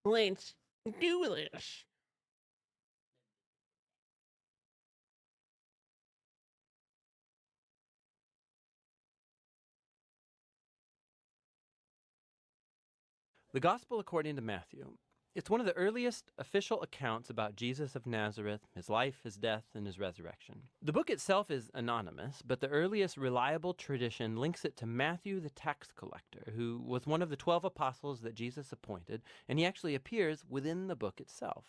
Let's do this. The Gospel according to Matthew. It's one of the earliest official accounts about Jesus of Nazareth, his life, his death, and his resurrection. The book itself is anonymous, but the earliest reliable tradition links it to Matthew the tax collector, who was one of the 12 apostles that Jesus appointed, and he actually appears within the book itself.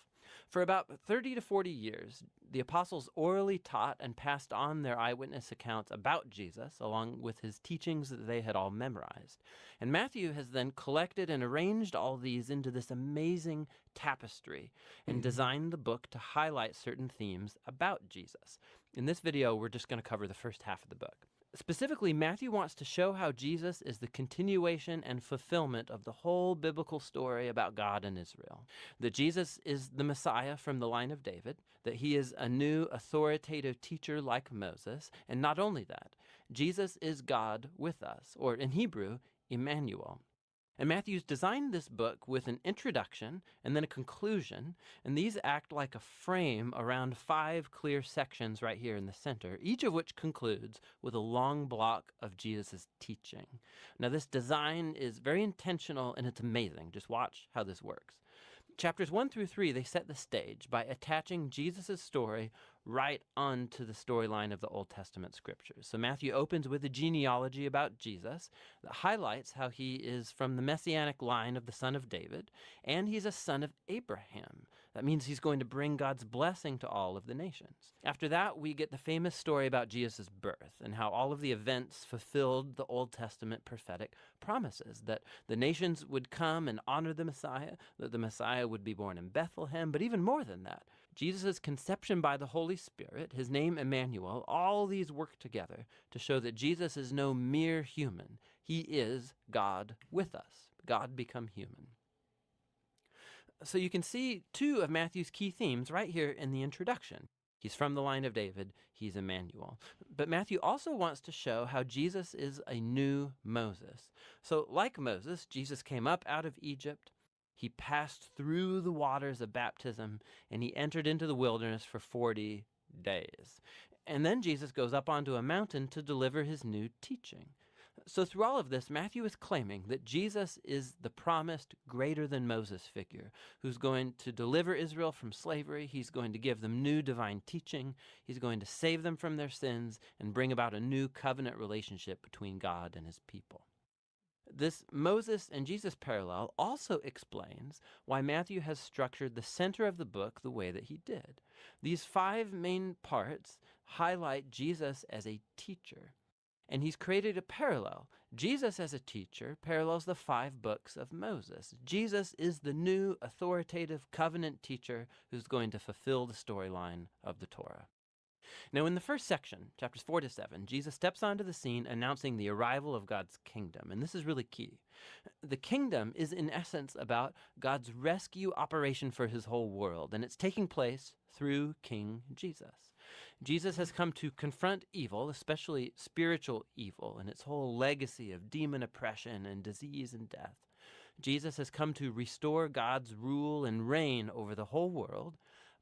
For about 30 to 40 years, the apostles orally taught and passed on their eyewitness accounts about Jesus, along with his teachings that they had all memorized. And Matthew has then collected and arranged all these into this amazing tapestry and designed the book to highlight certain themes about Jesus. In this video, we're just going to cover the first half of the book. Specifically, Matthew wants to show how Jesus is the continuation and fulfillment of the whole biblical story about God and Israel. That Jesus is the Messiah from the line of David, that he is a new authoritative teacher like Moses, and not only that, Jesus is God with us, or in Hebrew, Emmanuel. And Matthew's designed this book with an introduction and then a conclusion, and these act like a frame around 5 clear sections right here in the center, each of which concludes with a long block of Jesus' teaching. Now, this design is very intentional and it's amazing. Just watch how this works. Chapters 1 through 3, they set the stage by attaching Jesus' story right onto the storyline of the Old Testament scriptures. So Matthew opens with a genealogy about Jesus that highlights how he is from the messianic line of the son of David, and he's a son of Abraham. That means he's going to bring God's blessing to all of the nations. After that, we get the famous story about Jesus' birth and how all of the events fulfilled the Old Testament prophetic promises, that the nations would come and honor the Messiah, that the Messiah would be born in Bethlehem, but even more than that, Jesus' conception by the Holy Spirit, his name Emmanuel, all these work together to show that Jesus is no mere human. He is God with us, God become human. So you can see 2 of Matthew's key themes right here in the introduction. He's from the line of David, he's Emmanuel. But Matthew also wants to show how Jesus is a new Moses. So like Moses, Jesus came up out of Egypt, he passed through the waters of baptism, and he entered into the wilderness for 40 days. And then Jesus goes up onto a mountain to deliver his new teaching. So through all of this, Matthew is claiming that Jesus is the promised greater than Moses figure who's going to deliver Israel from slavery. He's going to give them new divine teaching. He's going to save them from their sins and bring about a new covenant relationship between God and his people. This Moses and Jesus parallel also explains why Matthew has structured the center of the book the way that he did. These 5 main parts highlight Jesus as a teacher. And he's created a parallel. Jesus as a teacher parallels the 5 books of Moses. Jesus is the new authoritative covenant teacher who's going to fulfill the storyline of the Torah. Now, in the first section, chapters 4 to 7, Jesus steps onto the scene announcing the arrival of God's kingdom. And this is really key. The kingdom is, in essence, about God's rescue operation for his whole world, and it's taking place through King Jesus. Jesus has come to confront evil, especially spiritual evil, and its whole legacy of demon oppression and disease and death. Jesus has come to restore God's rule and reign over the whole world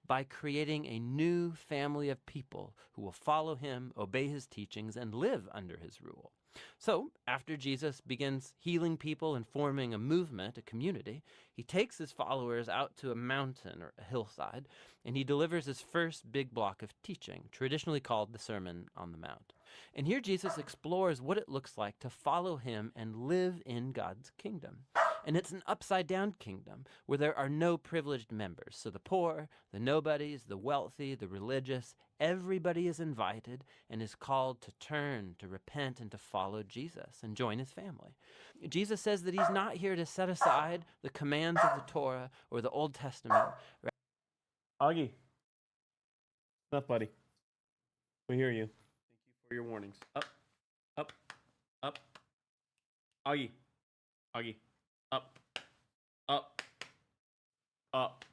by creating a new family of people who will follow him, obey his teachings, and live under his rule. So, after Jesus begins healing people and forming a movement, a community, he takes his followers out to a mountain or a hillside, and he delivers his first big block of teaching, traditionally called the Sermon on the Mount. And here Jesus explores what it looks like to follow him and live in God's kingdom. And it's an upside-down kingdom where there are no privileged members. So the poor, the nobodies, the wealthy, the religious, everybody is invited and is called to turn, to repent, and to follow Jesus and join his family. Jesus says that he's not here to set aside the commands of the Torah or the Old Testament. Augie. Enough, buddy. We hear you. Thank you for your warnings. Up, up, up. Augie. Augie. Up, up, up,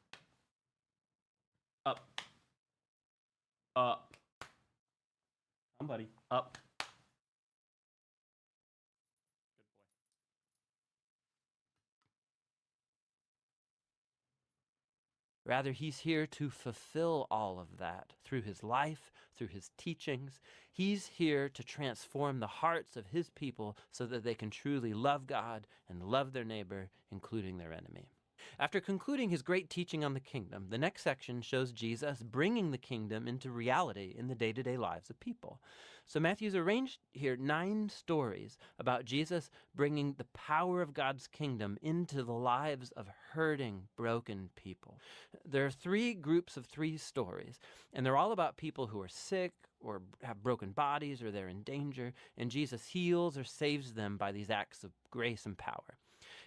up, up. Come, buddy. Up. Rather, he's here to fulfill all of that through his life, through his teachings. He's here to transform the hearts of his people so that they can truly love God and love their neighbor, including their enemy. After concluding his great teaching on the kingdom, the next section shows Jesus bringing the kingdom into reality in the day-to-day lives of people. So Matthew's arranged here 9 stories about Jesus bringing the power of God's kingdom into the lives of hurting, broken people. There are 3 groups of 3 stories, and they're all about people who are sick or have broken bodies or they're in danger, and Jesus heals or saves them by these acts of grace and power.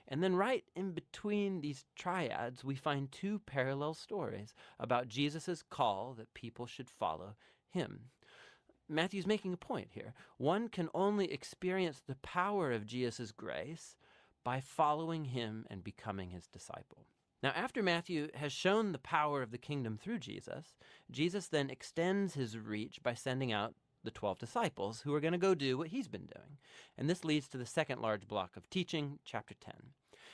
And then right in between these triads, we find 2 parallel stories about Jesus' call that people should follow him. Matthew's making a point here. One can only experience the power of Jesus' grace by following him and becoming his disciple. Now, after Matthew has shown the power of the kingdom through Jesus, Jesus then extends his reach by sending out the 12 disciples who are going to go do what he's been doing. And this leads to the second large block of teaching, chapter 10.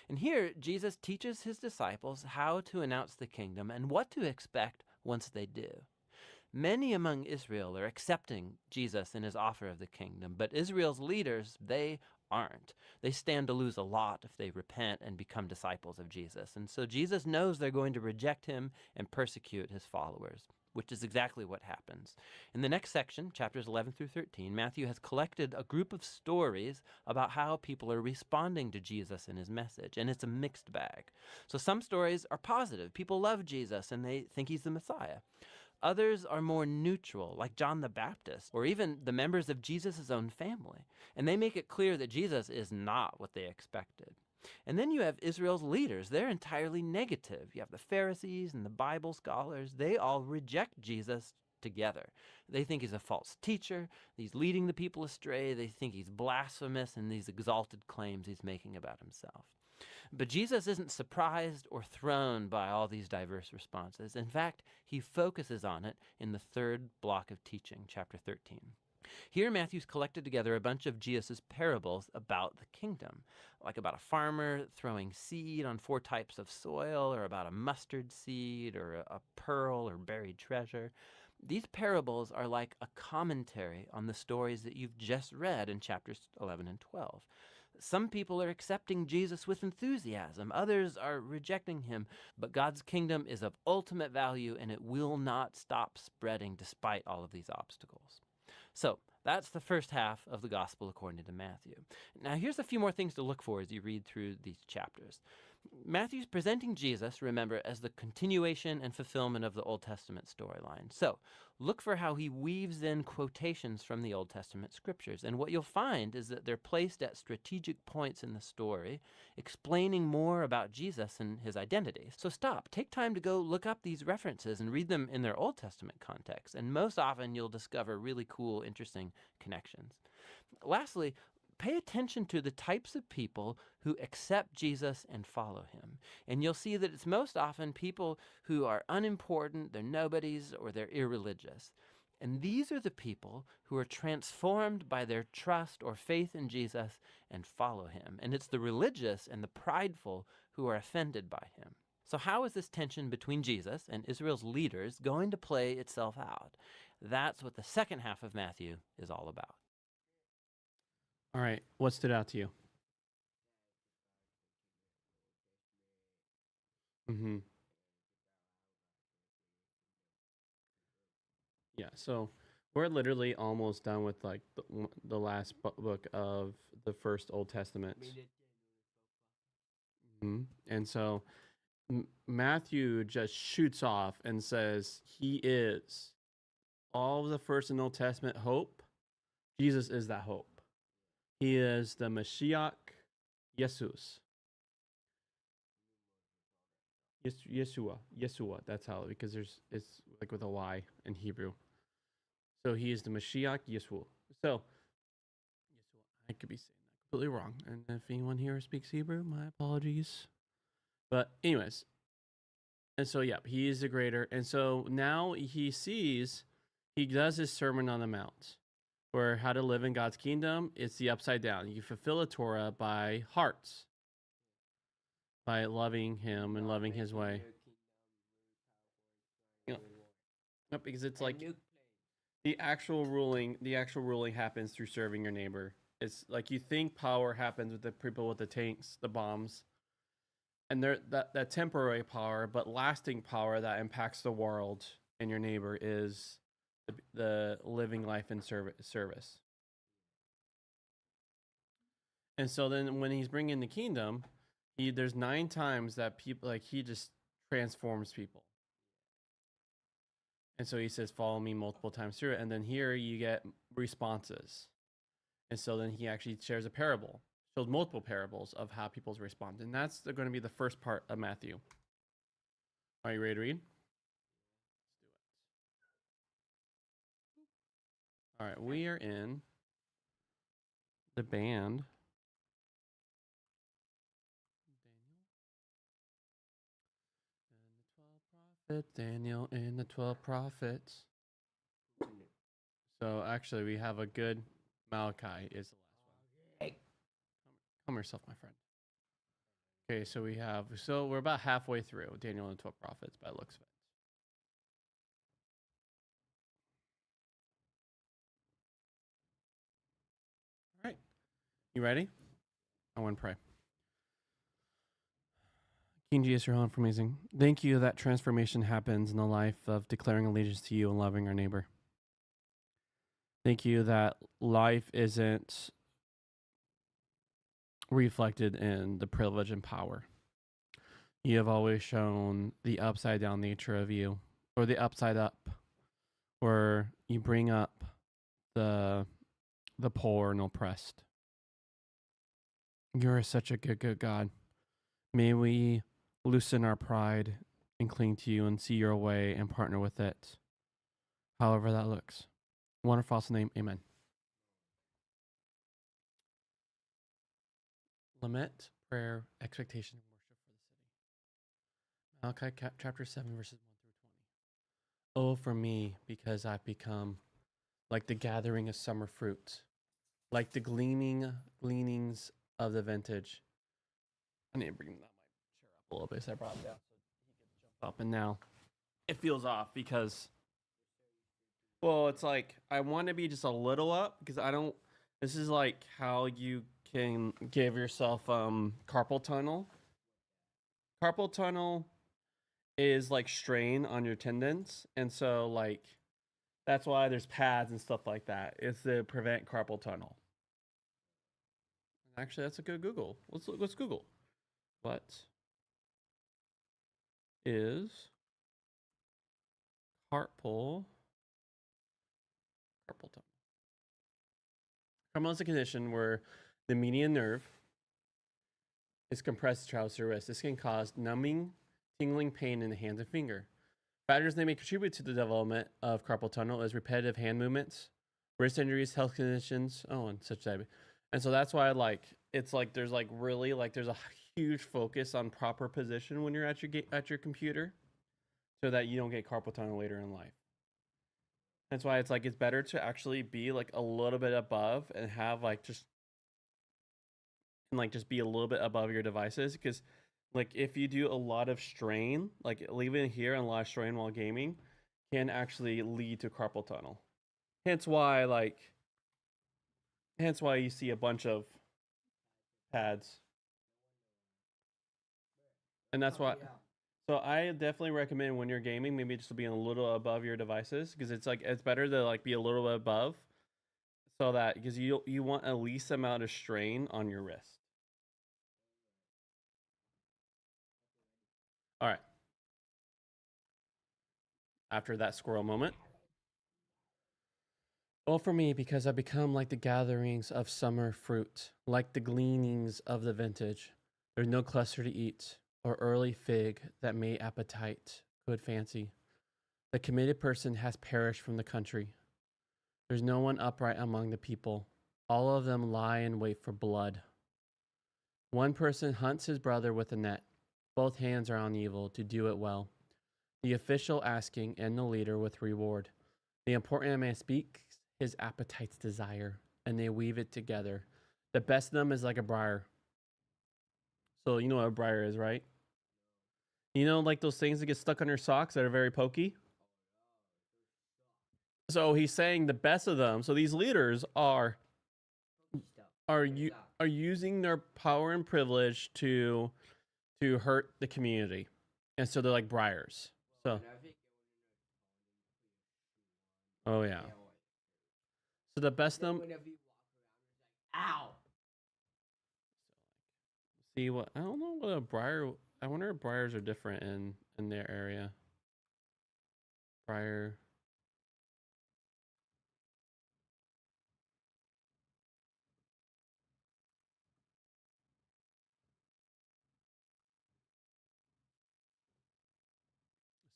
And here, Jesus teaches his disciples how to announce the kingdom and what to expect once they do. Many among Israel are accepting Jesus and his offer of the kingdom, but Israel's leaders, they aren't. They stand to lose a lot if they repent and become disciples of Jesus. And so Jesus knows they're going to reject him and persecute his followers, which is exactly what happens. In the next section, chapters 11 through 13, Matthew has collected a group of stories about how people are responding to Jesus and his message, and it's a mixed bag. So some stories are positive. People love Jesus and they think he's the Messiah. Others are more neutral, like John the Baptist, or even the members of Jesus' own family. And they make it clear that Jesus is not what they expected. And then you have Israel's leaders. They're entirely negative. You have the Pharisees and the Bible scholars. They all reject Jesus together. They think he's a false teacher. He's leading the people astray. They think he's blasphemous in these exalted claims he's making about himself. But Jesus isn't surprised or thrown by all these diverse responses. In fact, he focuses on it in the third block of teaching, chapter 13. Here, Matthew's collected together a bunch of Jesus' parables about the kingdom, like about a farmer throwing seed on 4 types of soil, or about a mustard seed, or a pearl or buried treasure. These parables are like a commentary on the stories that you've just read in chapters 11 and 12. Some people are accepting Jesus with enthusiasm. Others are rejecting him. But God's kingdom is of ultimate value, and it will not stop spreading despite all of these obstacles. So that's the first half of the gospel according to Matthew. Now here's a few more things to look for as you read through these chapters. Matthew's presenting Jesus, remember, as the continuation and fulfillment of the Old Testament storyline. So look for how he weaves in quotations from the Old Testament scriptures. And what you'll find is that they're placed at strategic points in the story, explaining more about Jesus and his identity. So stop, take time to go look up these references and read them in their Old Testament context. And most often you'll discover really cool, interesting connections. Lastly, pay attention to the types of people who accept Jesus and follow him. And you'll see that it's most often people who are unimportant, they're nobodies, or they're irreligious. And these are the people who are transformed by their trust or faith in Jesus and follow him. And it's the religious and the prideful who are offended by him. So how is this tension between Jesus and Israel's leaders going to play itself out? That's what the second half of Matthew is all about. All right. What stood out to you? Mm-hmm. Yeah. So we're literally almost done with like the last book of the first Old Testament. Mm-hmm. And so Matthew just shoots off and says he is all of the first and Old Testament hope. Jesus is that hope. He is the Mashiach, Jesus. Yeshua. That's how, because it's like with a Y in Hebrew. So he is the Mashiach, Yeshua. So, I could be saying that completely wrong. And if anyone here speaks Hebrew, my apologies. But anyways, and so yeah, he is the greater. And so now he does his Sermon on the Mount, for how to live in God's kingdom. It's the upside down. You fulfill the Torah by hearts, by loving him and loving his way. No, because it's And like nuke the actual ruling happens through serving your neighbor. It's like you think power happens with the people with the tanks, the bombs, and that temporary power, but lasting power that impacts the world and your neighbor is the living life in service. And so then when he's bringing the kingdom, there's 9 times that people like he just transforms people. And so he says, "Follow me" multiple times through it, and then here you get responses. And so then he actually shares a parable, shows multiple parables of how people's respond, and that's going to be the first part of Matthew. Are you ready to read? All right, we are in the band. Daniel and the 12 prophets. So actually, we have a good Malachi is the last one. Calm yourself, my friend. Okay, so we're about halfway through Daniel and the 12 prophets by looks of it. All right, you ready? I want to pray. King Jesus, you're on for amazing. Thank you that transformation happens in the life of declaring allegiance to you and loving our neighbor. Thank you that life isn't reflected in the privilege and power. You have always shown the upside down nature of you, or the upside up, where you bring up the poor and oppressed. You are such a good God. May we loosen our pride and cling to you and see your way and partner with it, however that looks. In wonderful awesome name, amen. Lament, prayer, expectation, and worship for the city. Malachi chapter 7, verses 1 through 20. Oh, for me, because I've become like the gathering of summer fruit, like the gleanings of the vintage. I need to bring that my chair up a little bit, so I brought it down so he can jump up. And now it feels off because, well, it's like I want to be just a little up because I don't. This is like how you can give yourself carpal tunnel. Carpal tunnel is like strain on your tendons, and so like that's why there's pads and stuff like that. It's to prevent carpal tunnel. Actually, that's a good Google. Let's Google. What is carpal tunnel? Carpal tunnel is a condition where the median nerve is compressed to travel to the wrist. This can cause numbing, tingling pain in the hands and finger. Factors that may contribute to the development of carpal tunnel is repetitive hand movements, wrist injuries, health conditions, and such type. And so that's why it's like there's like really like there's a huge focus on proper position when you're at your computer, so that you don't get carpal tunnel later in life. That's why it's like it's better to actually be like a little bit above and have like just be a little bit above your devices, because like if you do a lot of strain, like leaving it here and a lot of strain while gaming can actually lead to carpal tunnel. Hence why you see a bunch of pads. And that's why so I definitely recommend when you're gaming, maybe just being a little above your devices, because it's like it's better to like be a little bit above, so that because you want a least amount of strain on your wrist. All right. After that squirrel moment. Well, for me, because I become like the gatherings of summer fruit, like the gleanings of the vintage. There's no cluster to eat, or early fig that may appetite could fancy. The committed person has perished from the country. There's no one upright among the people. All of them lie in wait for blood. One person hunts his brother with a net. Both hands are on evil to do it well. The official asking and the leader with reward. The important man speaks his appetite's desire, and they weave it together. The best of them is like a briar. So you know what a briar is, right? You know, like those things that get stuck on your socks that are very pokey? So he's saying the best of them. So these leaders are are you are using their power and privilege to hurt the community, and so they're like briars. So oh yeah. So the best of them. Ow! See what I don't know what a briar. I wonder if briars are different in their area. Briar.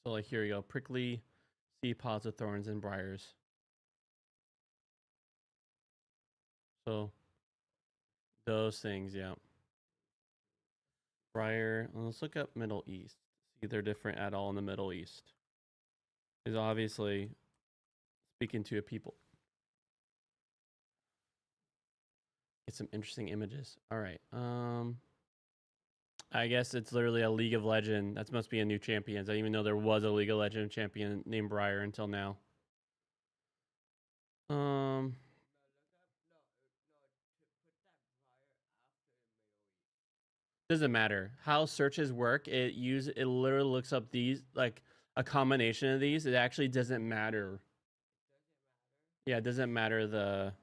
So like here you go, prickly seed pods of thorns and briars. So those things, yeah. Briar. Let's look up Middle East. See if they're different at all in the Middle East. Is obviously speaking to a people. Get some interesting images. All right. I guess it's literally a League of Legend. That must be a new champions. I didn't even know there was a League of Legend champion named Briar until now. Um, doesn't matter how searches work. It literally looks up these like a combination of these. It actually doesn't matter. Yeah, it doesn't matter the.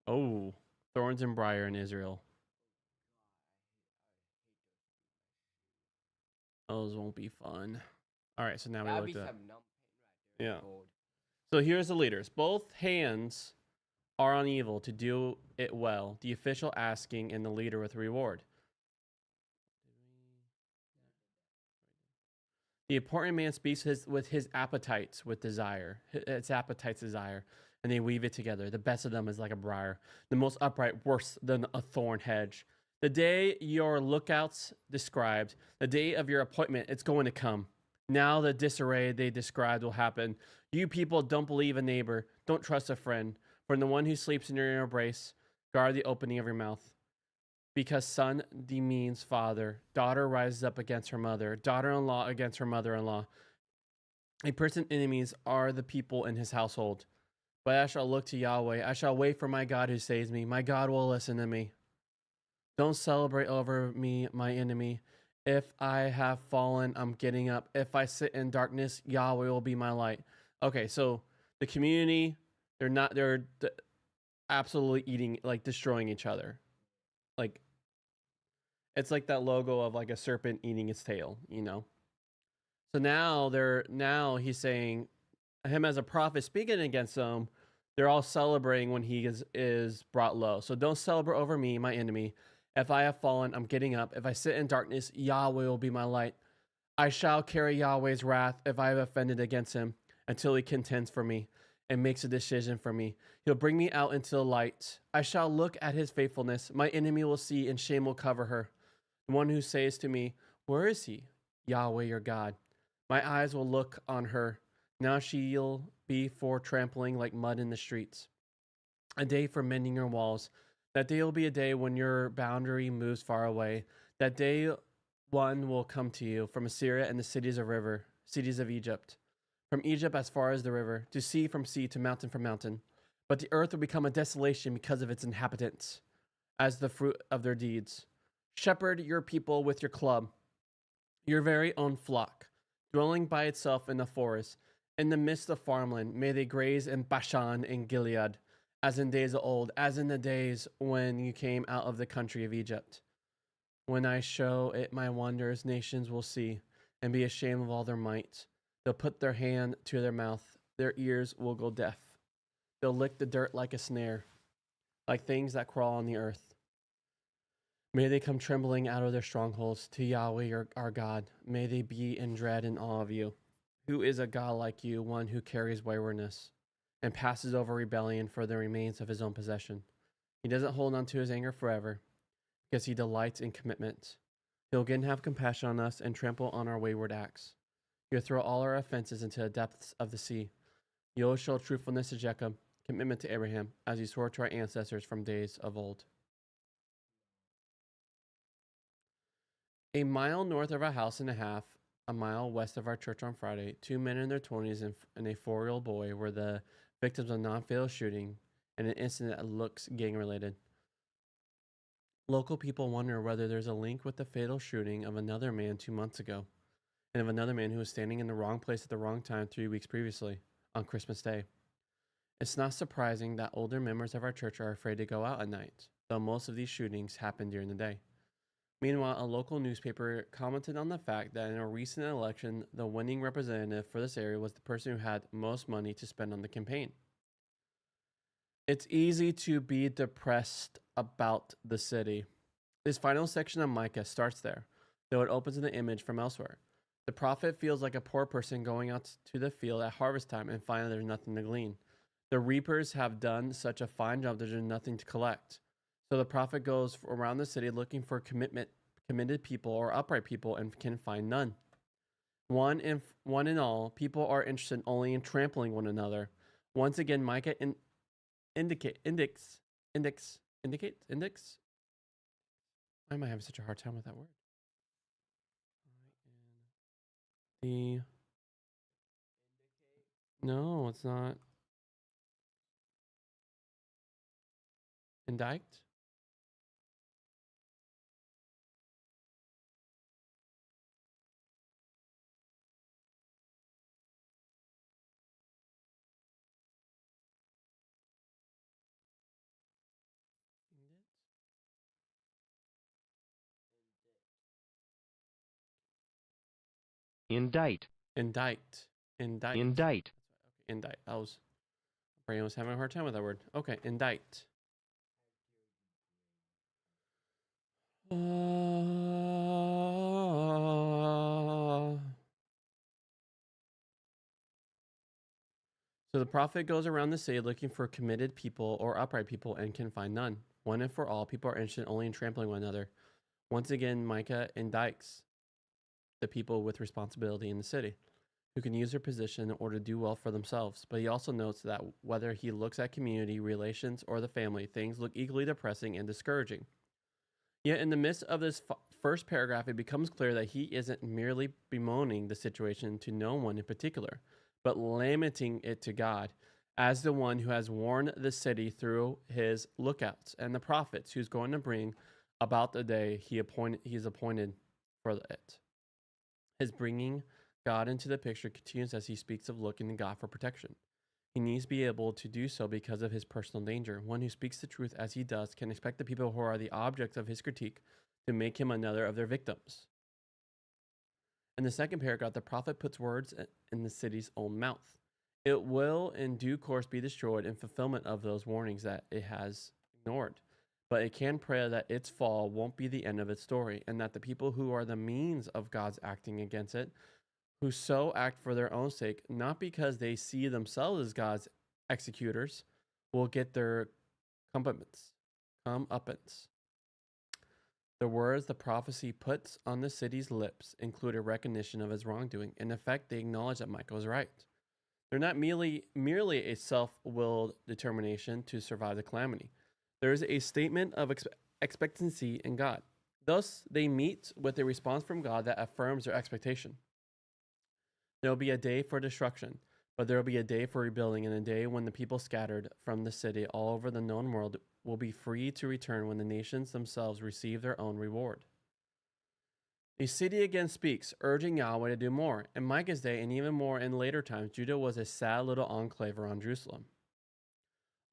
Oh, Thorns and Briar in Israel. Those won't be fun. All right, so now we looked at. Yeah. So here's the leaders. Both hands are on evil to do it well. The official asking and the leader with reward. The important man speaks with his appetites with desire. Its appetites desire, and they weave it together. The best of them is like a briar, the most upright worse than a thorn hedge. The day your lookouts described, the day of your appointment, it's going to come. Now the disarray they described will happen. You people don't believe a neighbor, don't trust a friend. From the one who sleeps in your embrace, guard the opening of your mouth. Because son demeans father, daughter rises up against her mother, daughter-in-law against her mother-in-law. A person's enemies are the people in his household. But I shall look to Yahweh. I shall wait for my God who saves me. My God will listen to me. Don't celebrate over me, my enemy. If I have fallen, I'm getting up. If I sit in darkness, Yahweh will be my light. Okay, so the community, they're absolutely eating, like destroying each other. Like, it's like that logo of like a serpent eating its tail, you know? So now he's saying him as a prophet speaking against them, they're all celebrating when he is brought low. So don't celebrate over me, my enemy. If I have fallen, I'm getting up. If I sit in darkness, Yahweh will be my light. I shall carry Yahweh's wrath if I have offended against him until he contends for me and makes a decision for me. He'll bring me out into the light. I shall look at his faithfulness. My enemy will see and shame will cover her. The one who says to me, where is he? Yahweh your God. My eyes will look on her. Now she'll be for trampling like mud in the streets. A day for mending your walls. That day will be a day when your boundary moves far away. That day one will come to you from Assyria and the cities of Egypt. From Egypt as far as the river, to sea from mountain from mountain. But the earth will become a desolation because of its inhabitants, as the fruit of their deeds. Shepherd your people with your club, your very own flock, dwelling by itself in the forest, in the midst of farmland. May they graze in Bashan and Gilead, as in days of old, as in the days when you came out of the country of Egypt. When I show it my wonders, nations will see and be ashamed of all their might. They'll put their hand to their mouth, their ears will go deaf. They'll lick the dirt like a snare, like things that crawl on the earth. May they come trembling out of their strongholds to Yahweh our God. May they be in dread and awe of you. Who is a God like you, one who carries waywardness and passes over rebellion for the remains of his own possession? He doesn't hold on to his anger forever because he delights in commitment. He'll again have compassion on us and trample on our wayward acts. He'll throw all our offenses into the depths of the sea. You'll show truthfulness to Jacob commitment to Abraham, as he swore to our ancestors from days of old. A mile north of our house and a half, a mile west of our church on Friday, 2 men in their 20s and a 4-year-old boy were the victims of a non-fatal shooting and an incident that looks gang-related. Local people wonder whether there's a link with the fatal shooting of another man 2 months ago, and of another man who was standing in the wrong place at the wrong time 3 weeks previously, on Christmas Day. It's not surprising that older members of our church are afraid to go out at night, though most of these shootings happen during the day. Meanwhile, a local newspaper commented on the fact that in a recent election, the winning representative for this area was the person who had most money to spend on the campaign. It's easy to be depressed about the city. This final section of Micah starts there, though it opens in the image from elsewhere. The prophet feels like a poor person going out to the field at harvest time and finding there's nothing to glean. The reapers have done such a fine job, there's nothing to collect. So the prophet goes around the city looking for committed people or upright people and can find none. One in all, people are interested only in trampling one another. Once again, Micah indicates. Why am I having such a hard time with that word? No, it's not. Indict? Indict. Indict. Indict. Indict. Brain was having a hard time with that word. Okay, indict. So the prophet goes around the city looking for committed people or upright people and can find none. One and for all, people are interested only in trampling one another. Once again, Micah indicts the people with responsibility in the city, who can use their position in order to do well for themselves. But he also notes that whether he looks at community, relations, or the family, things look equally depressing and discouraging. Yet in the midst of this first paragraph, it becomes clear that he isn't merely bemoaning the situation to no one in particular, but lamenting it to God as the one who has warned the city through his lookouts and the prophets, who's going to bring about the day he's appointed for it. His bringing God into the picture continues as he speaks of looking to God for protection. He needs to be able to do so because of his personal danger. One who speaks the truth as he does can expect the people who are the objects of his critique to make him another of their victims. In the second paragraph, the prophet puts words in the city's own mouth. It will in due course be destroyed in fulfillment of those warnings that it has ignored. But it can pray that its fall won't be the end of its story, and that the people who are the means of God's acting against it, who so act for their own sake, not because they see themselves as God's executors, will get their comeuppance. The words the prophecy puts on the city's lips include a recognition of his wrongdoing. In effect, they acknowledge that Micah was right. They're not merely a self-willed determination to survive the calamity. There is a statement of expectancy in God. Thus, they meet with a response from God that affirms their expectation. There will be a day for destruction, but there will be a day for rebuilding, and a day when the people scattered from the city all over the known world will be free to return when the nations themselves receive their own reward. The city again speaks, urging Yahweh to do more. In Micah's day, and even more in later times, Judah was a sad little enclave around Jerusalem.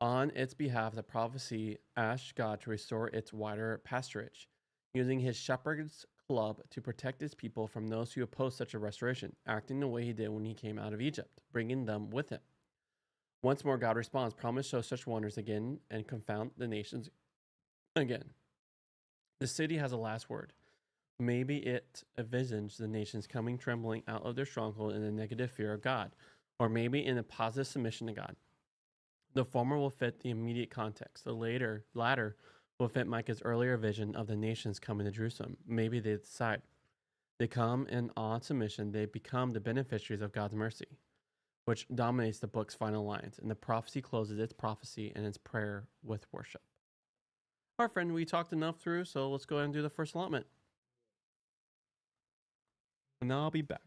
On its behalf, the prophecy asked God to restore its wider pasturage, using his shepherd's club to protect his people from those who oppose such a restoration, acting the way he did when he came out of Egypt, bringing them with him. Once more, God responds, promise show such wonders again and confound the nations again. The city has a last word. Maybe it envisions the nations coming trembling out of their stronghold in a negative fear of God, or maybe in a positive submission to God. The former will fit the immediate context. The latter will fit Micah's earlier vision of the nations coming to Jerusalem. Maybe they decide. They come in awe and submission. They become the beneficiaries of God's mercy. which dominates the book's final lines, and the prophecy closes its prophecy and its prayer with worship. All right, friend, we talked enough through, so let's go ahead and do the first allotment. And now I'll be back.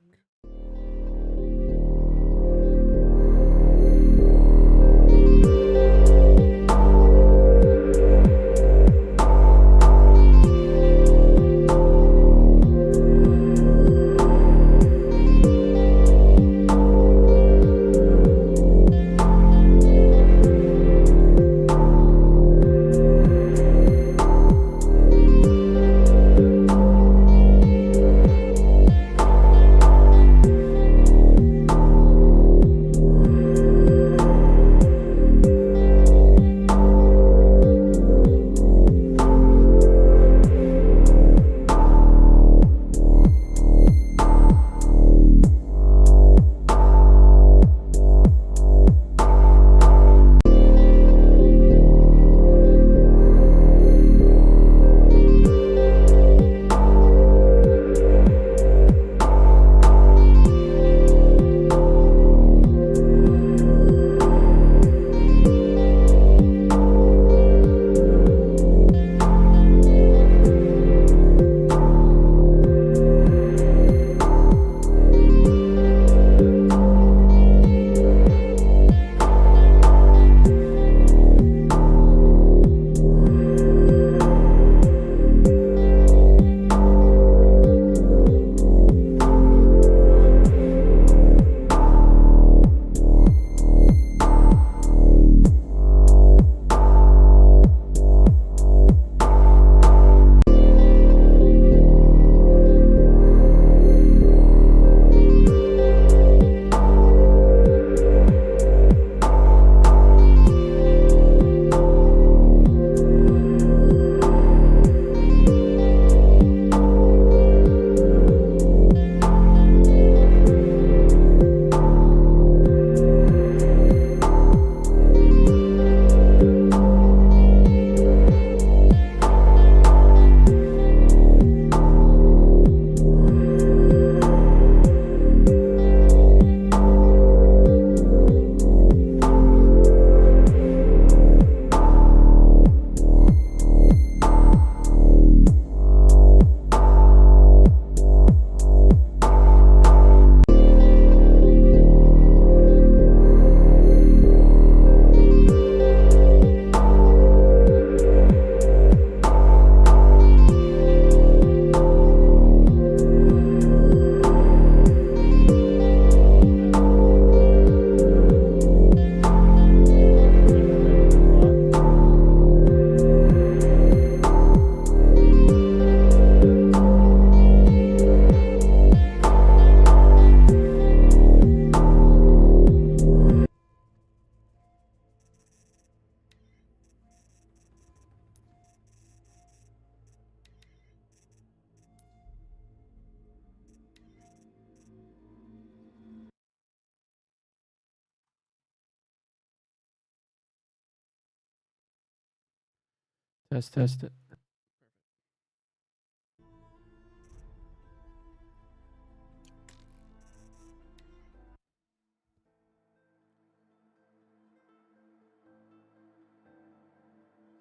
Test it.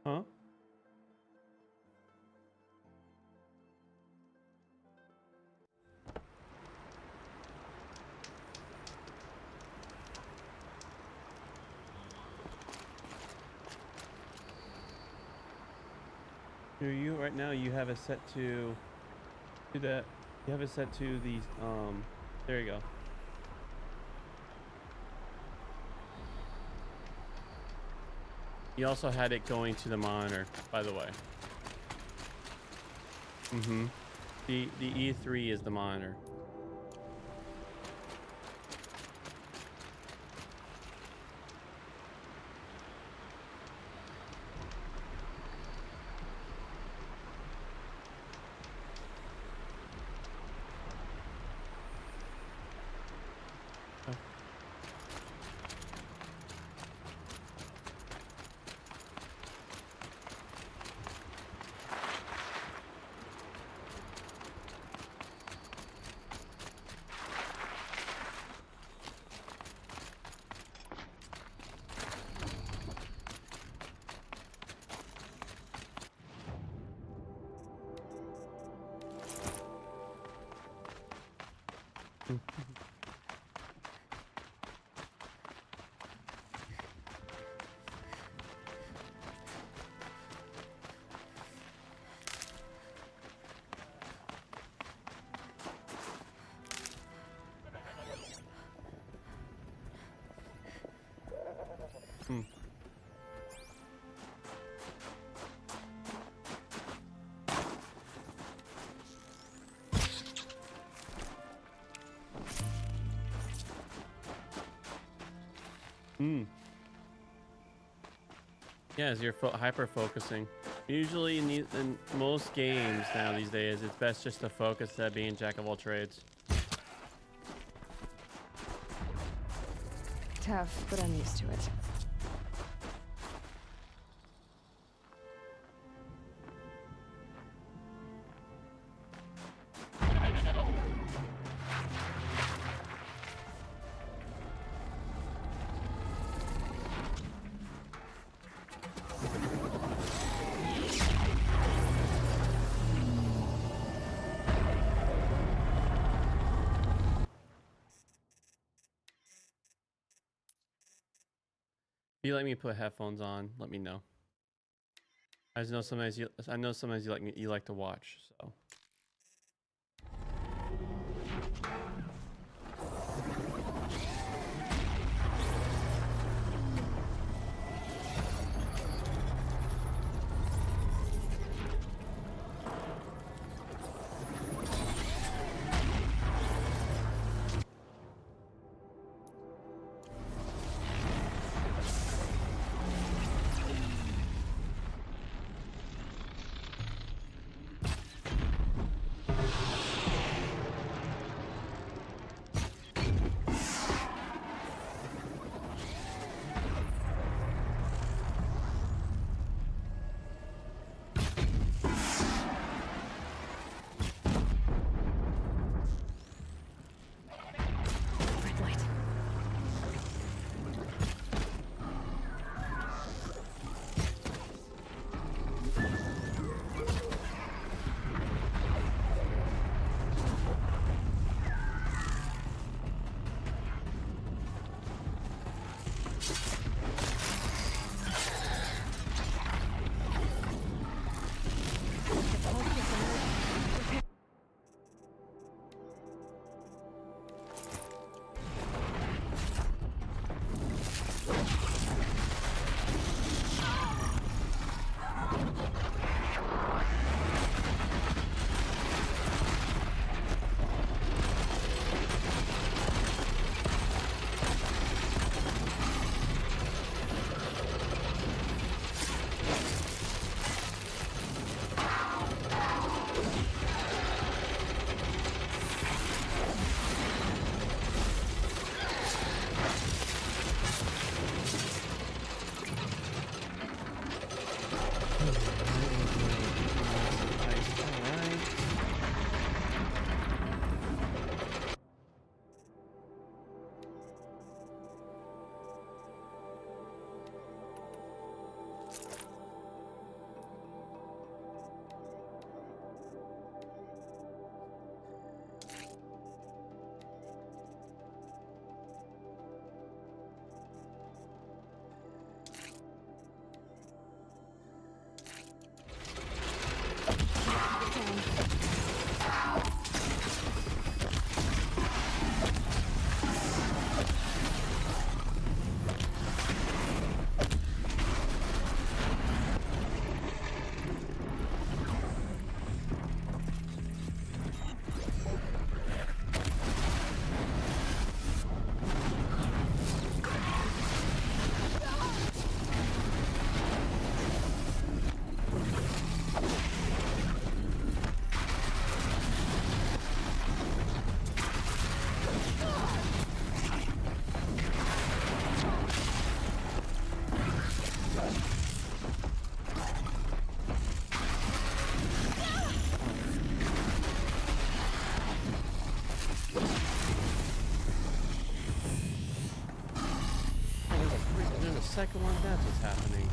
Huh? You right now you have it set to that. You have it set to the there you go. You also had it going to the monitor, by the way. The E3 is the monitor. Hmm. Hmm. Yeah, as you're hyper focusing. Usually in most games now these days, it's best just to focus instead of being jack of all trades. Tough, but I'm used to it. If you let me put headphones on, let me know. I know sometimes you like to watch, so. Red light. Second one, that's what's happening.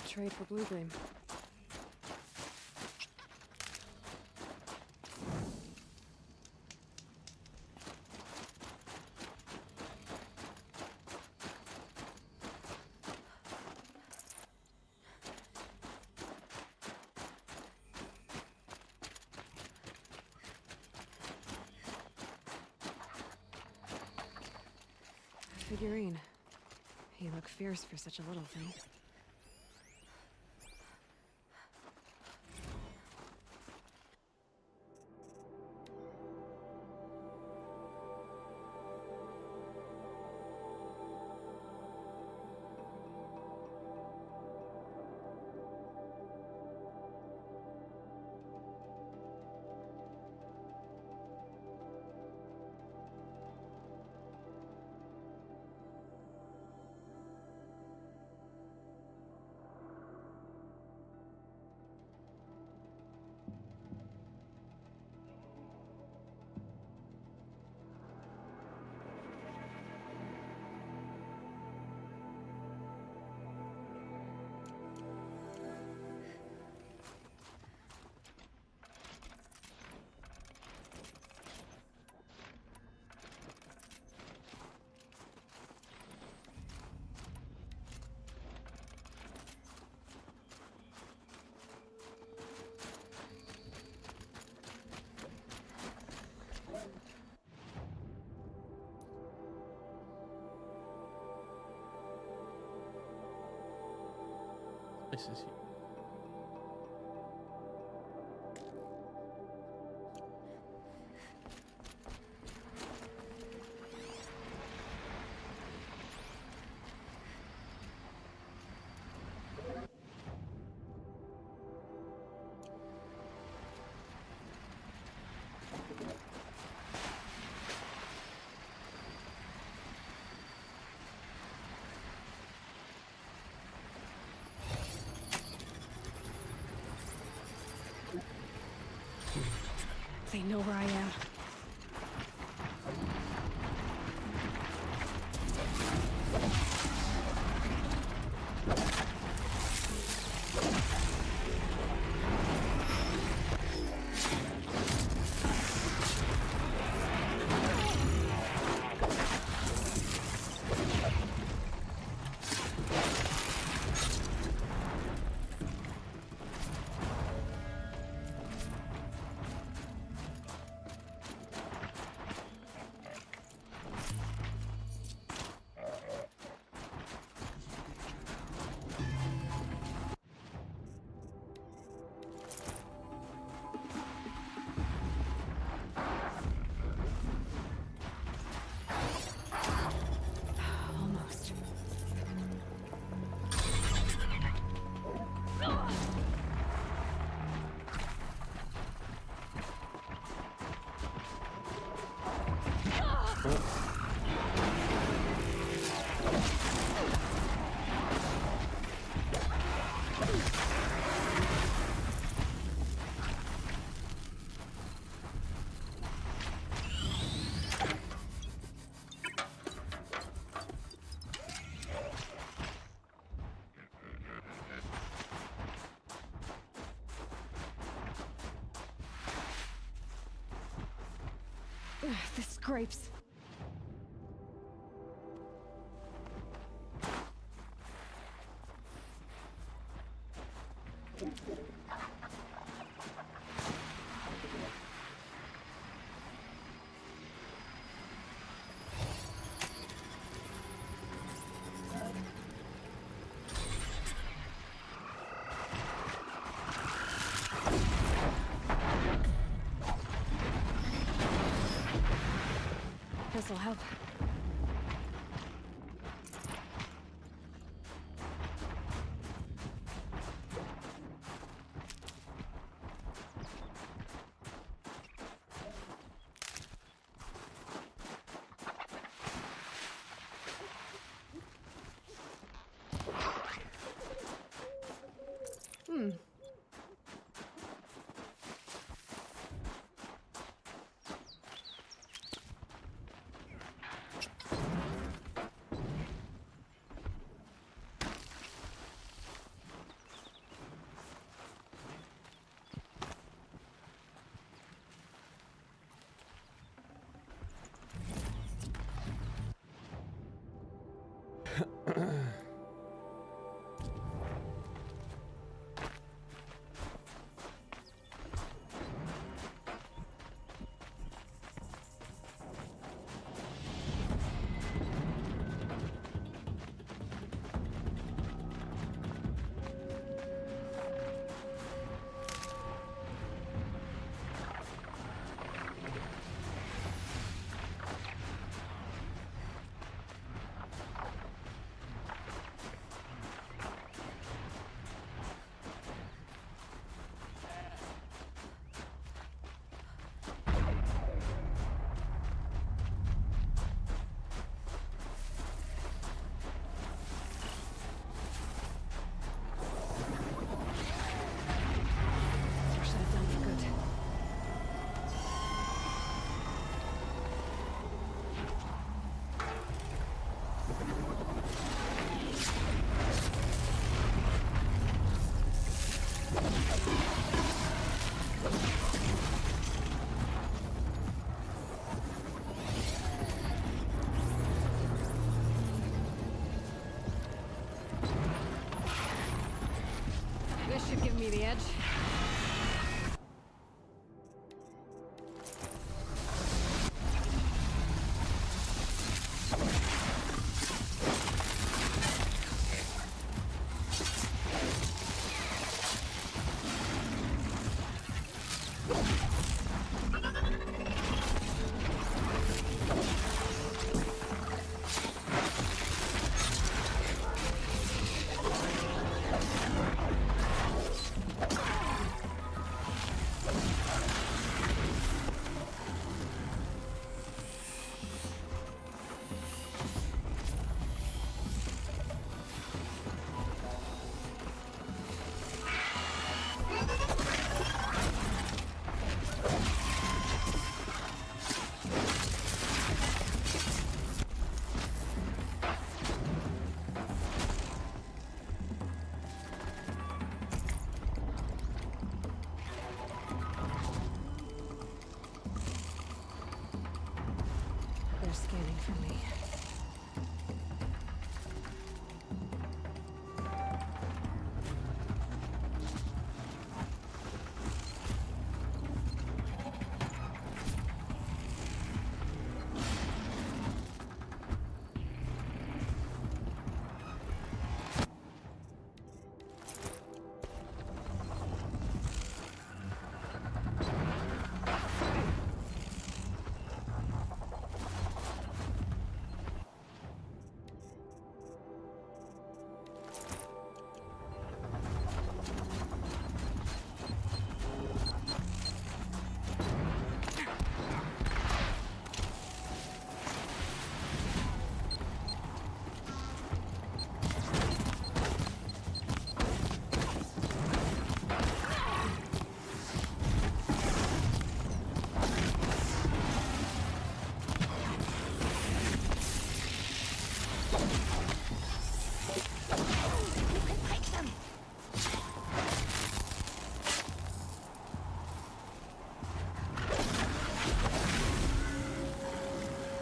trade for blue gleam. Figurine. He looked fierce for such a little thing. This is huge. They know where I am. Almost. The scrapes. This'll help. scanning for me.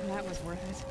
That was worth it.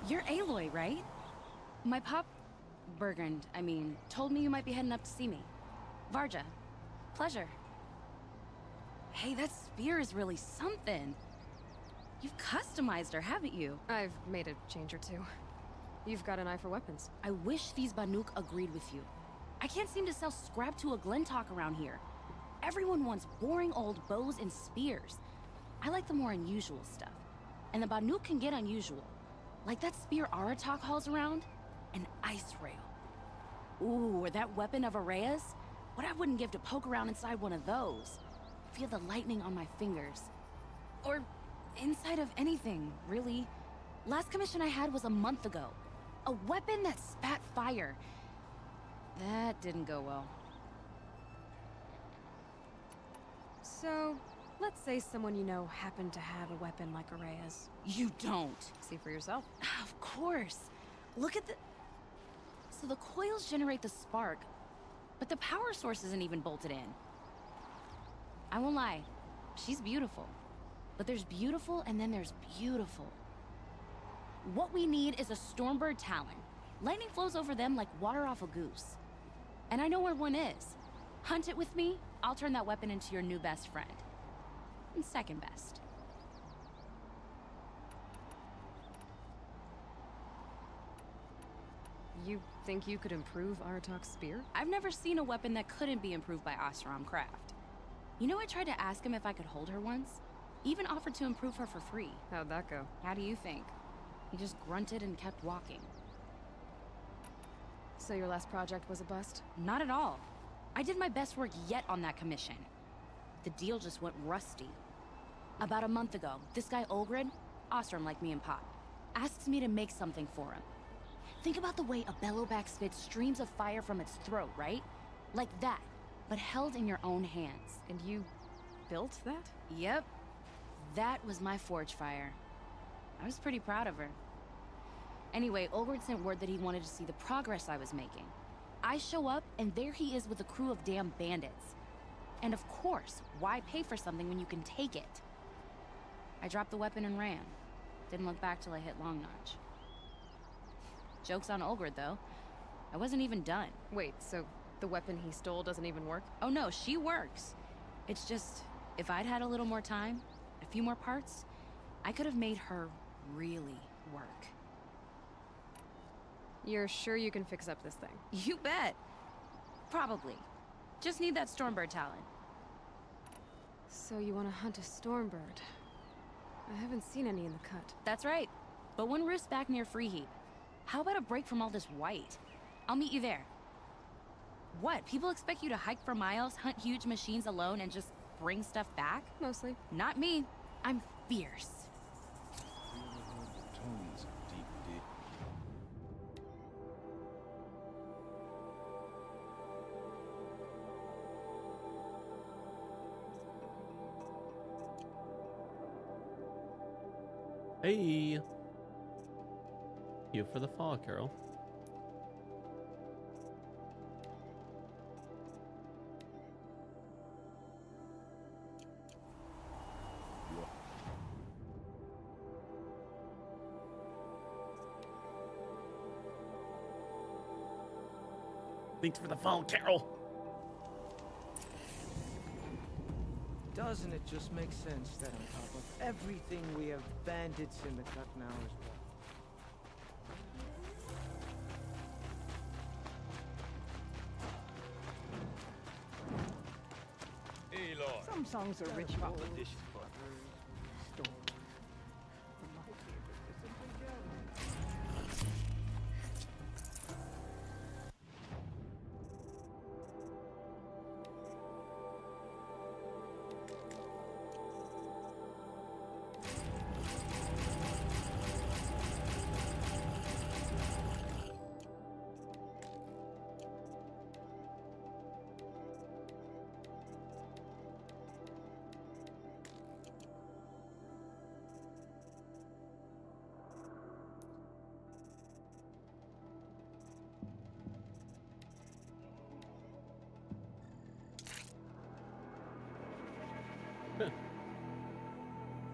You're Aloy, right? My pop... Bergund, I mean, told me you might be heading up to see me. Varja. Pleasure. Hey, that spear is really something. You've customized her, haven't you? I've made a change or two. You've got an eye for weapons. I wish these Banuk agreed with you. I can't seem to sell scrap to a Glentalk around here. Everyone wants boring old bows and spears. I like the more unusual stuff. And the Banuk can get unusual. Like that spear Aratak hauls around? An ice rail. Ooh, or that weapon of Araya's? What I wouldn't give to poke around inside one of those. Feel the lightning on my fingers. Or inside of anything, really. Last commission I had was a month ago. A weapon that spat fire. That didn't go well. So, let's say someone you know happened to have a weapon like Araya's. You don't. See for yourself. Of course. Look at the... So the coils generate the spark, but the power source isn't even bolted in. I won't lie. She's beautiful. But there's beautiful and then there's beautiful. What we need is a Stormbird Talon. Lightning flows over them like water off a goose. And I know where one is. Hunt it with me, I'll turn that weapon into your new best friend. And second best. You think you could improve Aratak's spear? I've never seen a weapon that couldn't be improved by Osram Craft. You know, I tried to ask him if I could hold her once. Even offered to improve her for free. How'd that go? How do you think? He just grunted and kept walking. So your last project was a bust? Not at all. I did my best work yet on that commission. The deal just went rusty. About a month ago, this guy Olgrid, Osram like me and Pop, asks me to make something for him. Think about the way a bellowback spits streams of fire from its throat, right? Like that, but held in your own hands. And you built that? Yep. That was my forge fire. I was pretty proud of her. Anyway, Olgrid sent word that he wanted to see the progress I was making. I show up, and there he is with a crew of damn bandits. And of course, why pay for something when you can take it? I dropped the weapon and ran. Didn't look back till I hit Long Notch. Joke's on Olgrid, though. I wasn't even done. Wait, so the weapon he stole doesn't even work? Oh no, she works. It's just, if I'd had a little more time, a few more parts, I could have made her really work. You're sure you can fix up this thing? You bet. Probably. Just need that Stormbird talent. So you want to hunt a Stormbird? I haven't seen any in the cut. That's right. But one roof's back near Freeheap. How about a break from all this white? I'll meet you there. What? People expect you to hike for miles, hunt huge machines alone, and just bring stuff back? Mostly. Not me. I'm fierce. Tones of deep dig. Hey! You for the fall, Carol. Thanks for the phone, Carol. Doesn't it just make sense that on top of everything we have bandits in the cut now as well? Hey, Lord. Some songs are ritual. Proposition.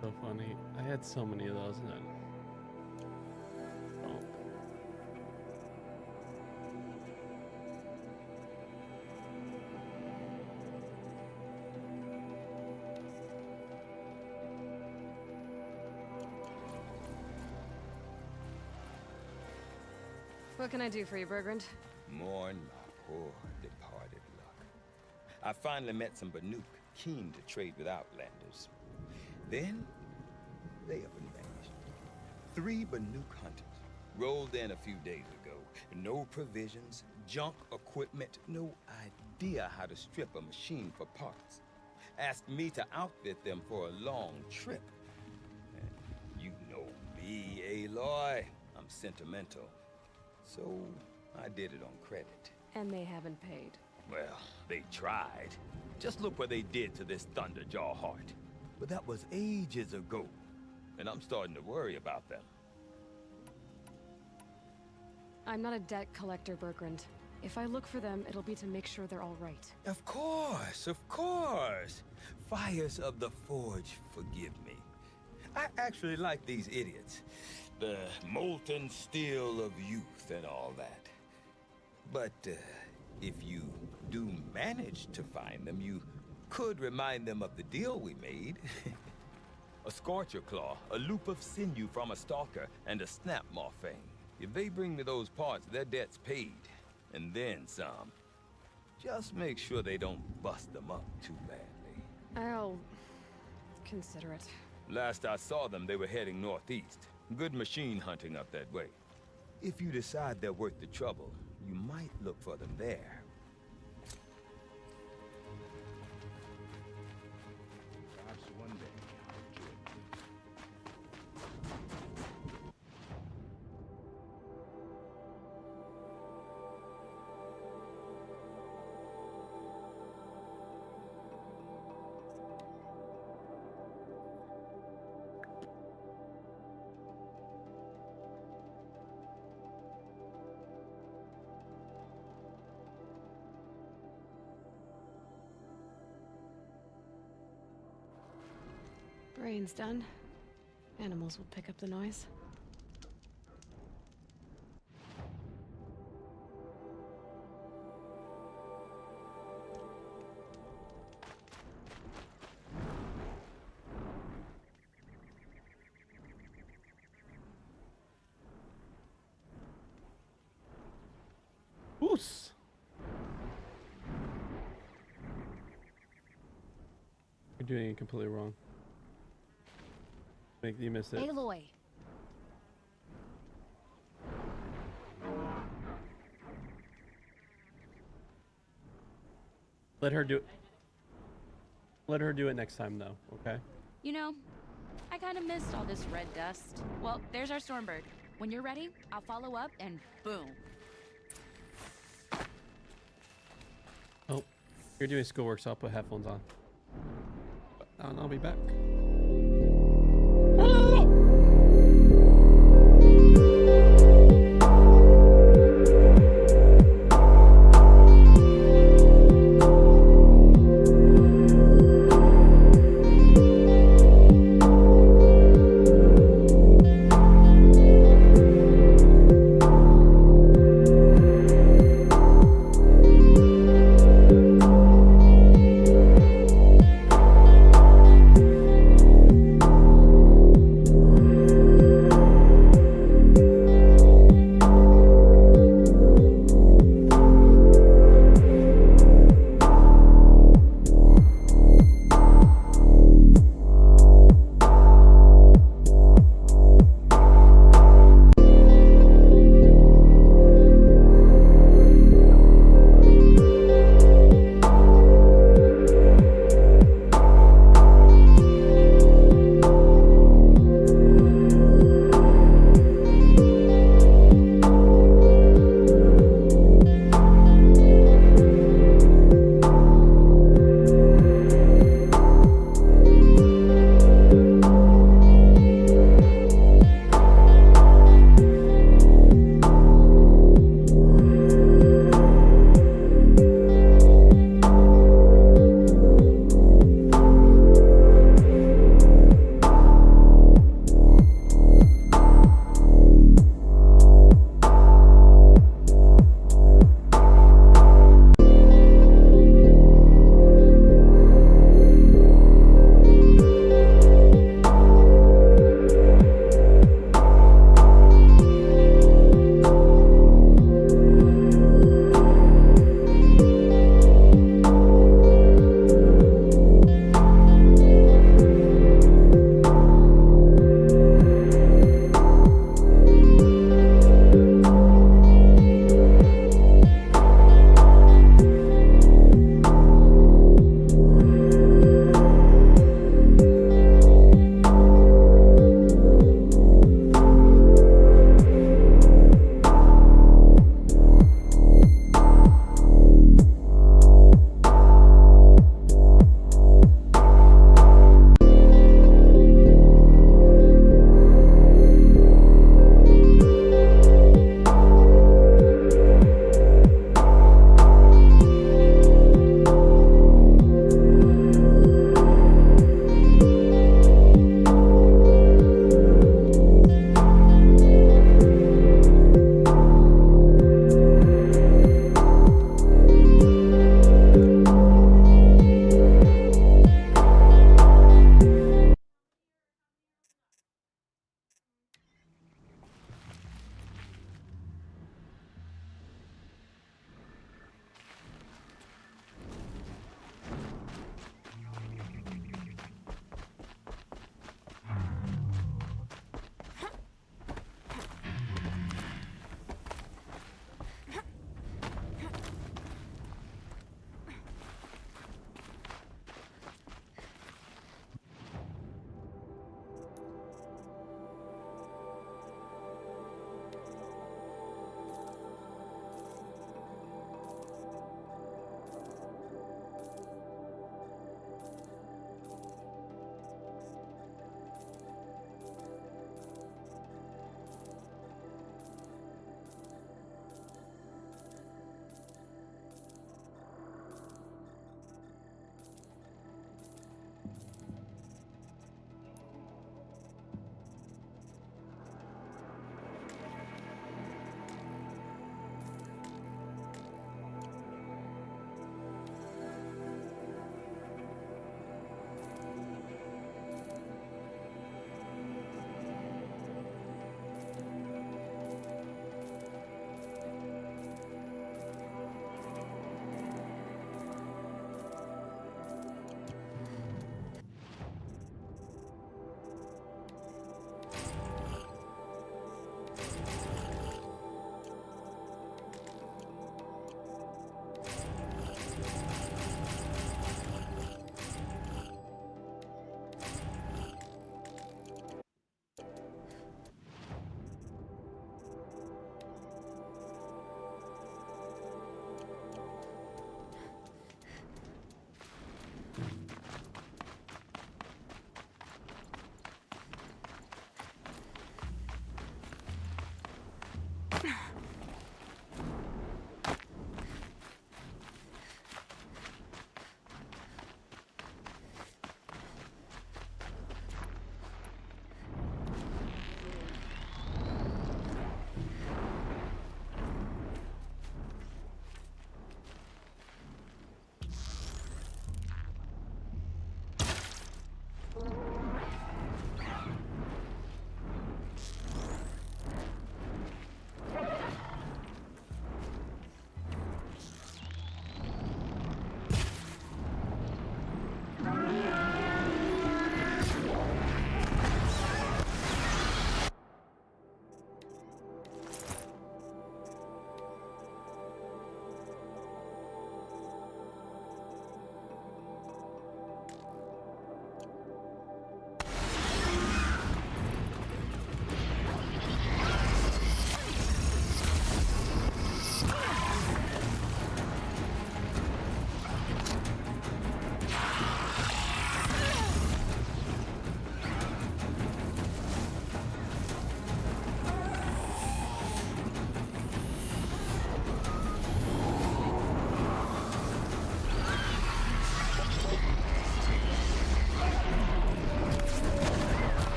So funny. I had so many of those. And then... Oh. What can I do for you, Bergrand? Mourn my poor departed luck. I finally met some Banuk, keen to trade with Outlanders. Then, they up and vanished. 3 Banuk hunters rolled in a few days ago. No provisions, junk equipment, no idea how to strip a machine for parts. Asked me to outfit them for a long trip. And you know me, Aloy. I'm sentimental. So, I did it on credit. And they haven't paid. Well, they tried. Just look what they did to this Thunderjaw heart. But that was ages ago. And I'm starting to worry about them. I'm not a debt collector, Bergrand. If I look for them, it'll be to make sure they're all right. Of course, of course. Fires of the Forge, forgive me. I actually like these idiots. The molten steel of youth and all that. But if you do manage to find them, you could remind them of the deal we made. A Scorcher Claw, a loop of sinew from a stalker, and a snap morphine. If they bring me those parts, their debt's paid. And then some. Just make sure they don't bust them up too badly. I'll consider it. Last I saw them, they were heading northeast. Good machine hunting up that way. If you decide they're worth the trouble, you might look for them there. Perhaps one day I'll join you. Brain's done. Animals will pick up the noise. close. You're doing it completely wrong. You missed it. Aloy. Let her do it. Let her do it next time, though. Okay. You know, I kind of missed all this red dust. Well, there's our Stormbird. When you're ready, I'll follow up and boom. Oh, you're doing schoolwork, so I'll put headphones on. And I'll be back.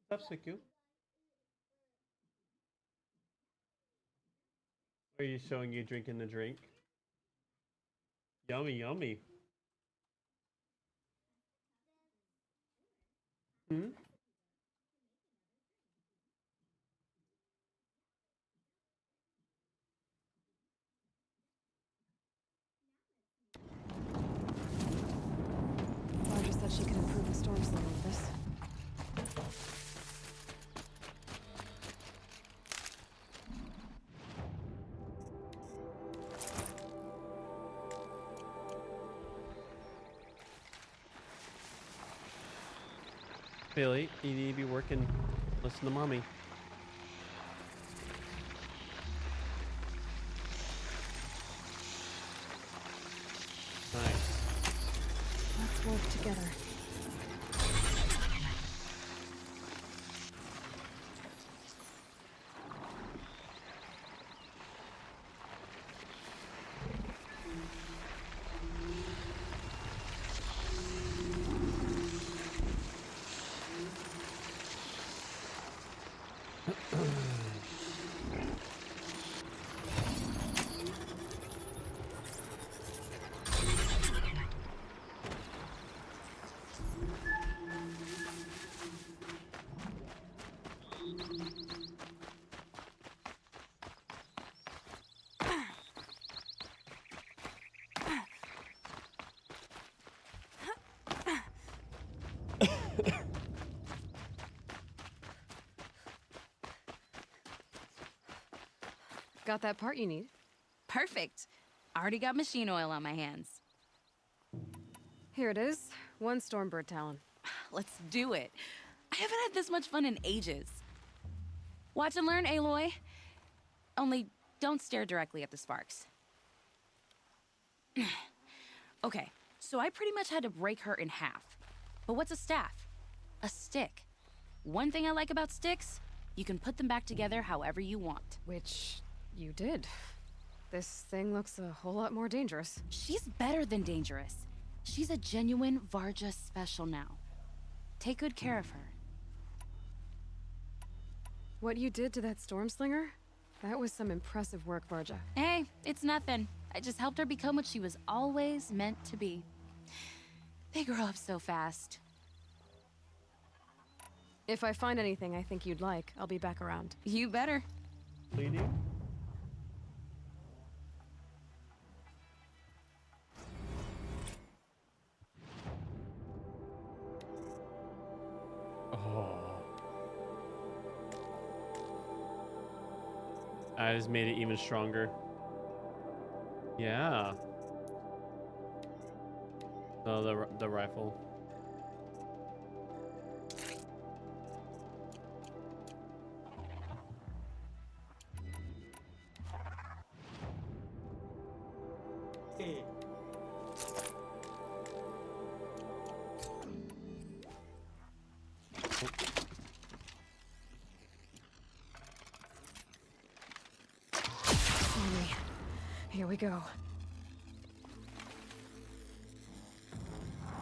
That's so cute. Are you showing you drinking the drink? Yummy, yummy. Hmm? Roger said she could improve the storm slinger with this. Billy, you need to be working. Listen to mommy. Nice. Let's work together. Got that part you need? Perfect. Already got machine oil on my hands. Here it is. 1 Stormbird Talon. Let's do it. I haven't had this much fun in ages. Watch and learn, Aloy. Only don't stare directly at the sparks. Okay, so I pretty much had to break her in half. But what's a staff? A stick. One thing I like about sticks, you can put them back together however you want. Which you did. This thing looks a whole lot more dangerous. She's better than dangerous. She's a genuine Varja special now. Take good care of her. What you did to that storm slinger? That was some impressive work, Varja. Hey, it's nothing. I just helped her become what she was always meant to be. They grow up so fast. If I find anything I think you'd like, I'll be back around. You better. Bleeding? Oh. I just made it even stronger. Yeah. So the rifle. Slowly. Here we go.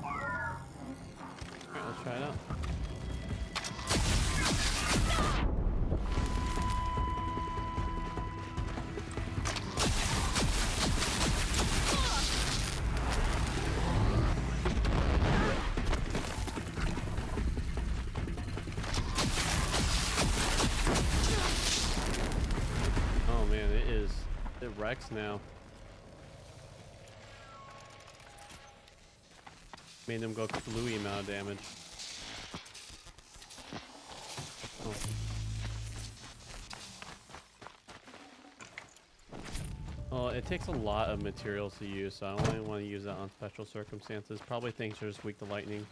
Alright, let's try it out. Oh man, it wrecks now. Made them go Louis amount of damage. Oh. Well, it takes a lot of materials to use, so I only want to use that on special circumstances. Probably things are just weak to lightning.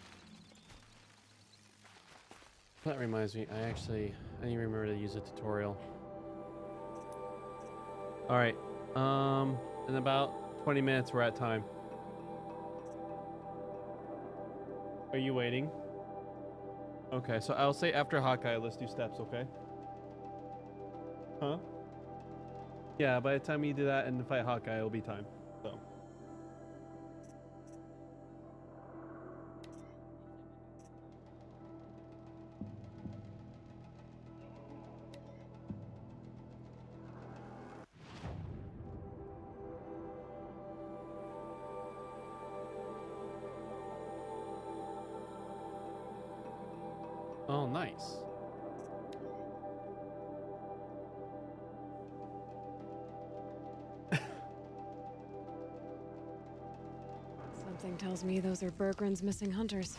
That reminds me, I didn't even remember to use a tutorial. Alright, in about 20 minutes we're at time. Are you waiting? Okay, so I'll say after Hawkeye, let's do steps, okay? Huh? Yeah, by the time you do that and fight Hawkeye, it'll be time. So. Oh, nice. Something tells me those are Bergren's missing hunters.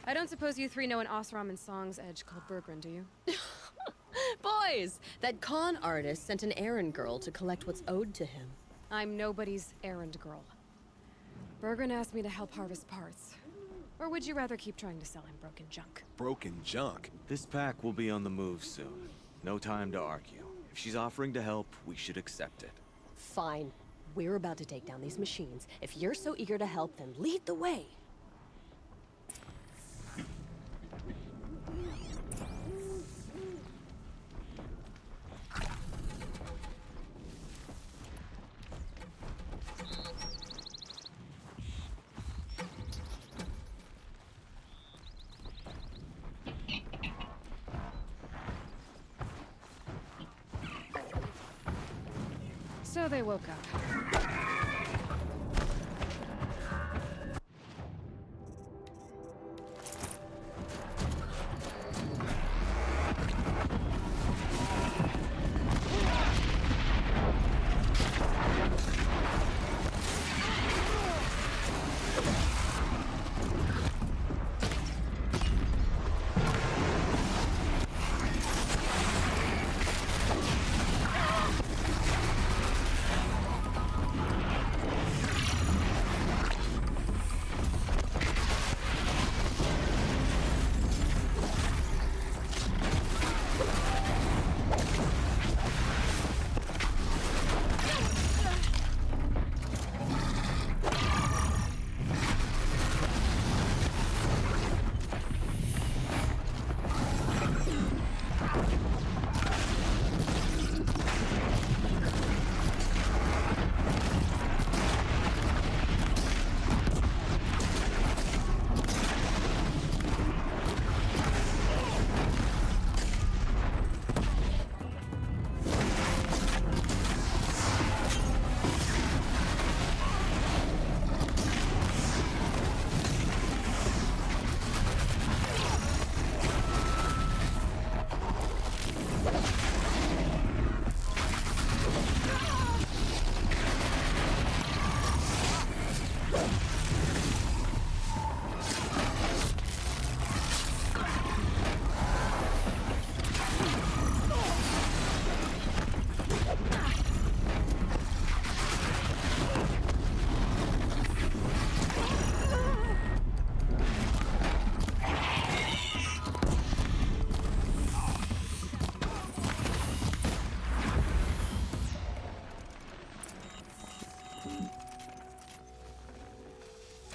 I don't suppose you three know an Osram and Song's edge called Bergren, do you? Boys, that con artist sent an errand girl to collect what's owed to him. I'm nobody's errand girl. Bergren asked me to help harvest parts. Or would you rather keep trying to sell him broken junk? Broken junk? This pack will be on the move soon. No time to argue. If she's offering to help, we should accept it. Fine. We're about to take down these machines. If you're so eager to help, then lead the way. So they woke up.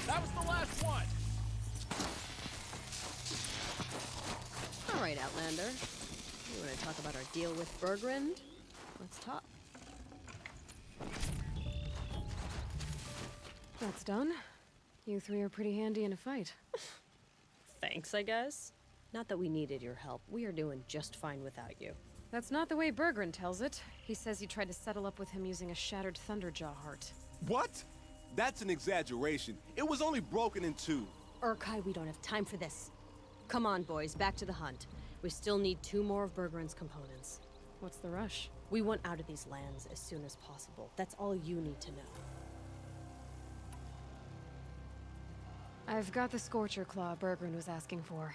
That was the last one! All right, Outlander. You want to talk about our deal with Bergren? Let's talk. That's done. You three are pretty handy in a fight. Thanks, I guess. Not that we needed your help. We are doing just fine without you. That's not the way Bergren tells it. He says you tried to settle up with him using a shattered Thunderjaw heart. What? That's an exaggeration. It was only broken in two. Urkai, we don't have time for this. Come on, boys, back to the hunt. We still need 2 more of Bergren's components. What's the rush? We want out of these lands as soon as possible. That's all you need to know. I've got the Scorcher Claw Bergren was asking for.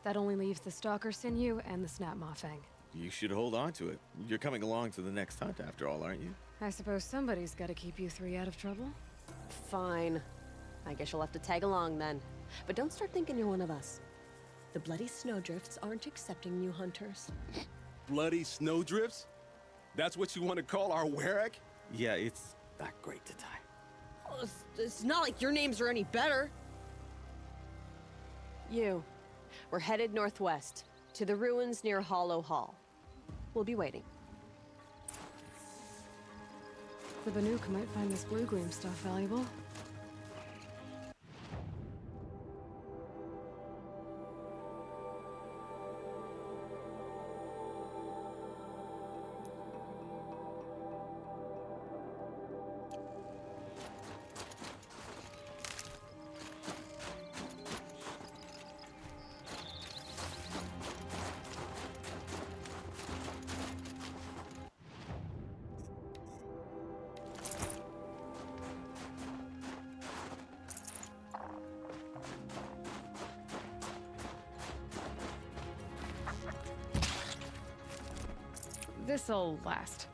That only leaves the Stalker Sinew and the Snap Maw Fang. You should hold on to it. You're coming along to the next hunt after all, aren't you? I suppose somebody's gotta keep you three out of trouble. Fine. I guess you'll have to tag along then. But don't start thinking you're one of us. The Bloody Snowdrifts aren't accepting new hunters. Bloody snowdrifts? That's what you want to call our Warwick? Yeah, it's not great to tie. Oh, it's not like your names are any better. We're headed northwest, to the ruins near Hollow Hall. We'll be waiting. The Banuk might find this blue gleam stuff valuable. This'll last.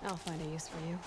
I'll find a use for you.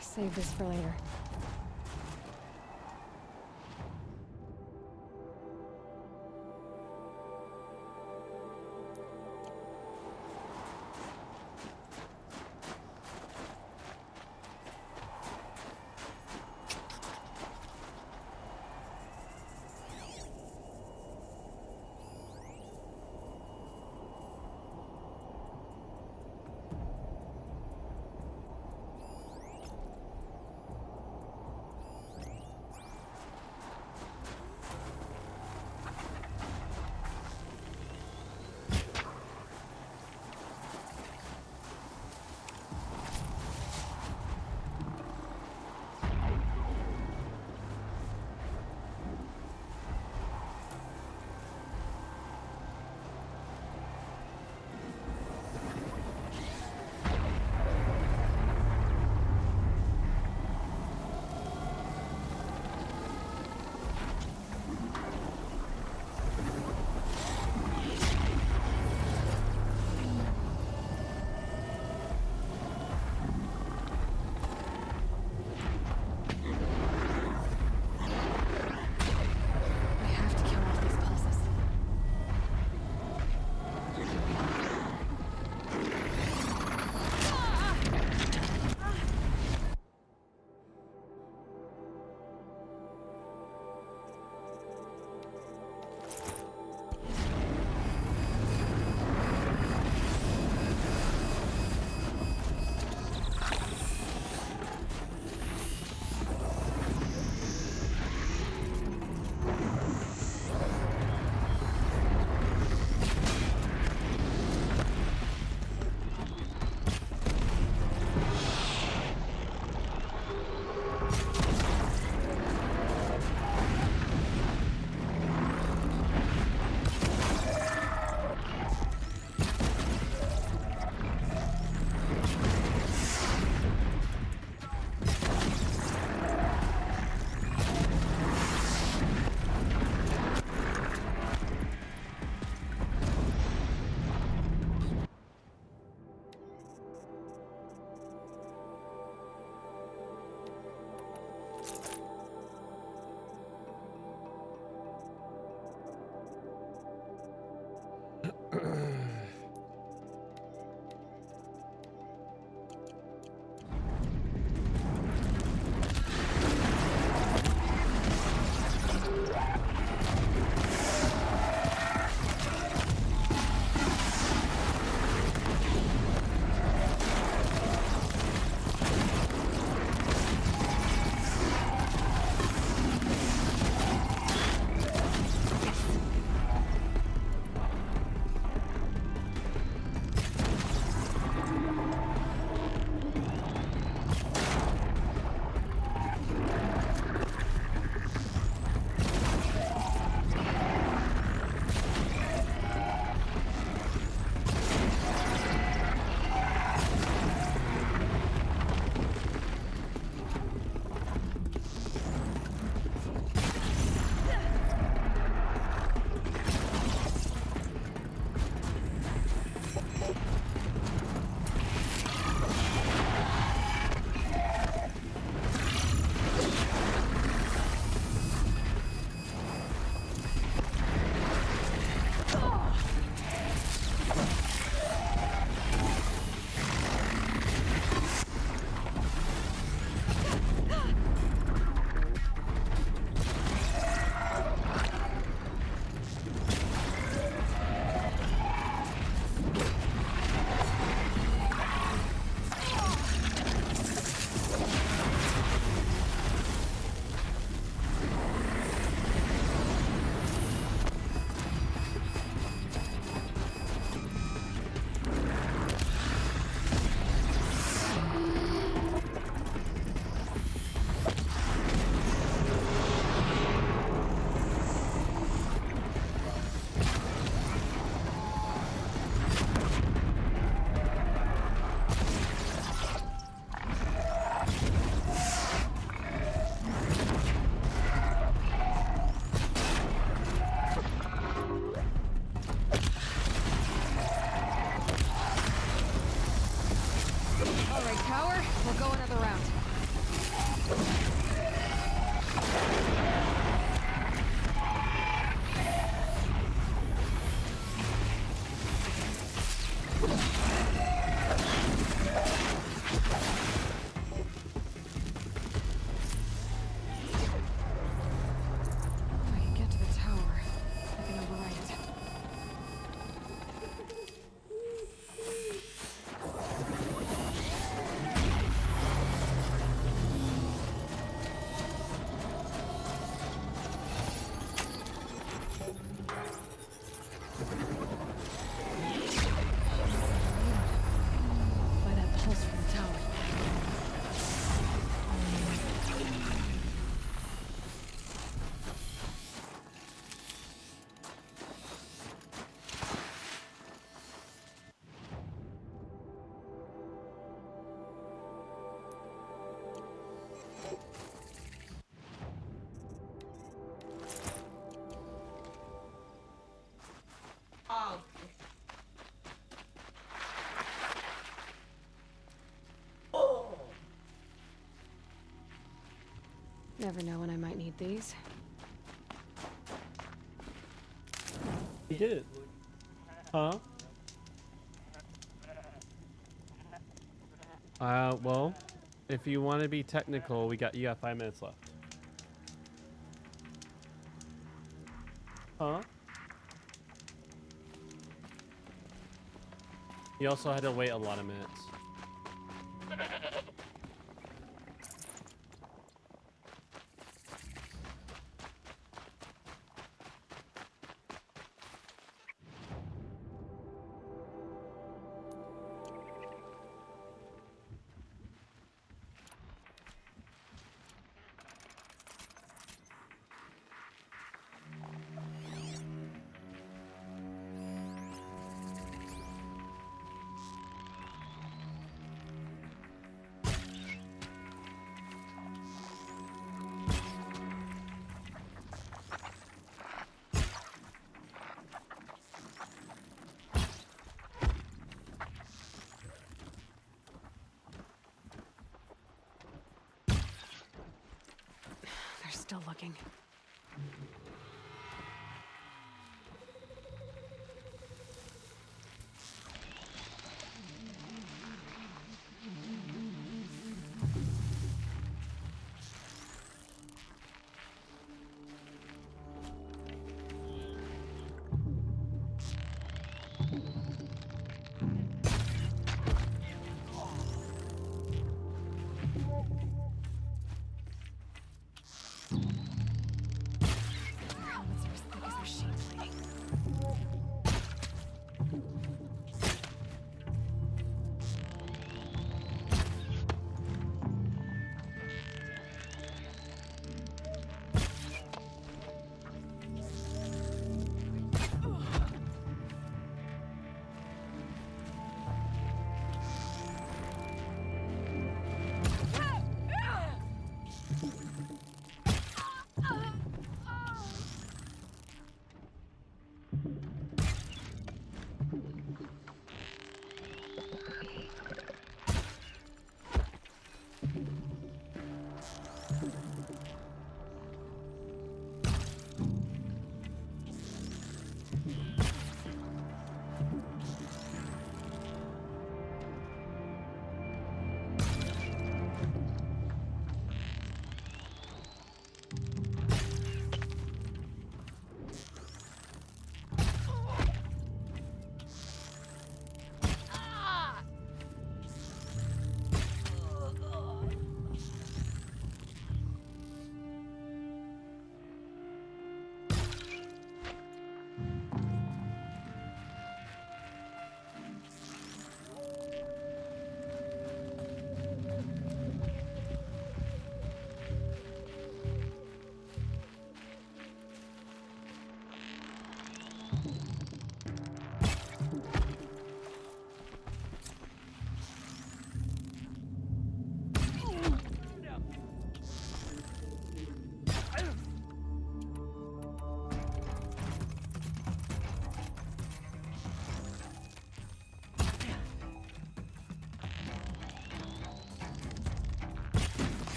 Save this for later. We'll go another round. If I can get to the tower, I can override it. By that pulse from the tower. Never know when I might need these. He did it. Huh? Well, if you want to be technical, you got 5 minutes left. Huh? You also had to wait a lot of minutes. They're still looking.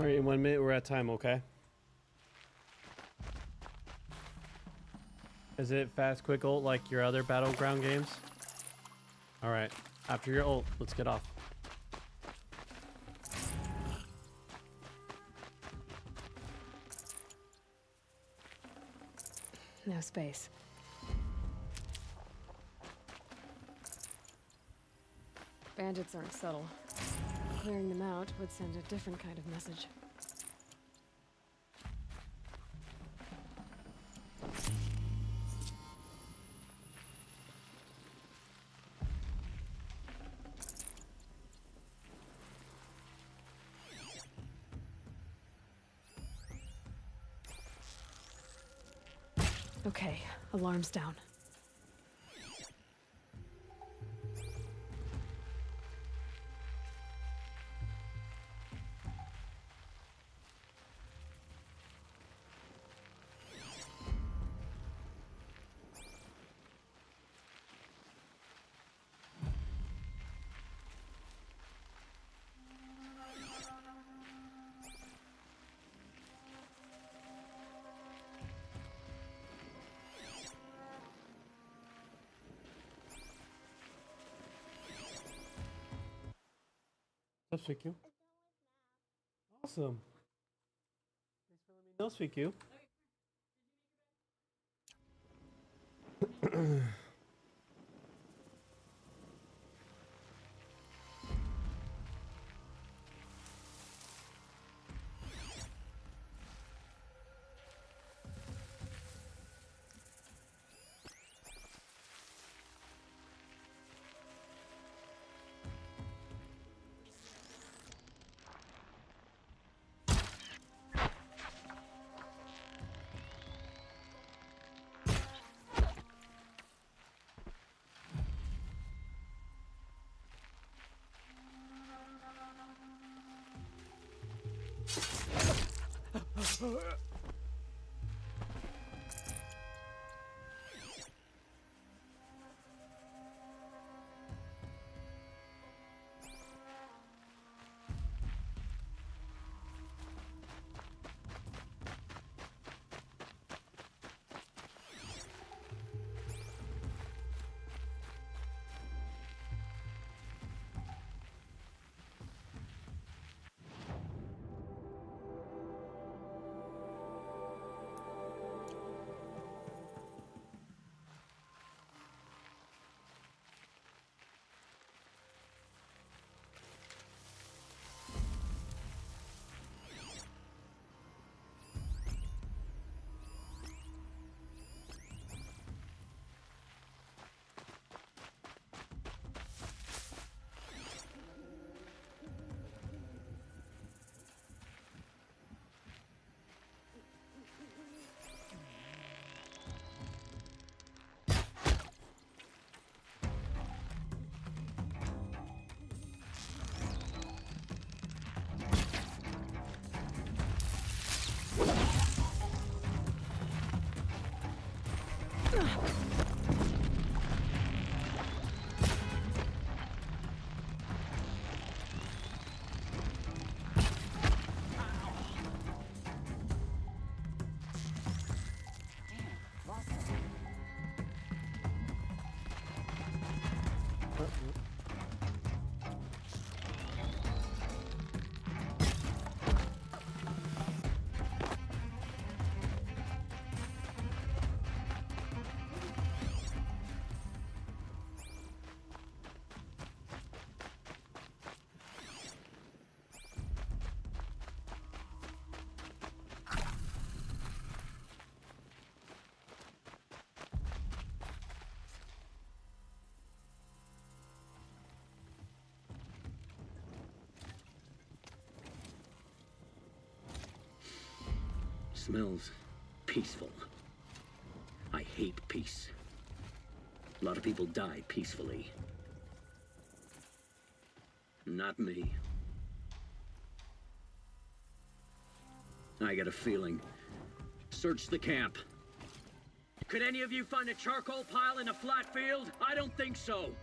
All right, in 1 minute, we're at time, okay? Is it fast, quick ult like your other Battleground games? All right, after your ult, let's get off. No space. Bandits aren't subtle. Clearing them out would send a different kind of message. Okay, alarm's down. That's Speak You. Awesome. Thanks for letting me know, Speak You. Smells peaceful. I hate peace. A lot of people die peacefully. Not me. I got a feeling. Search the camp. Could any of you find a charcoal pile in a flat field? I don't think so.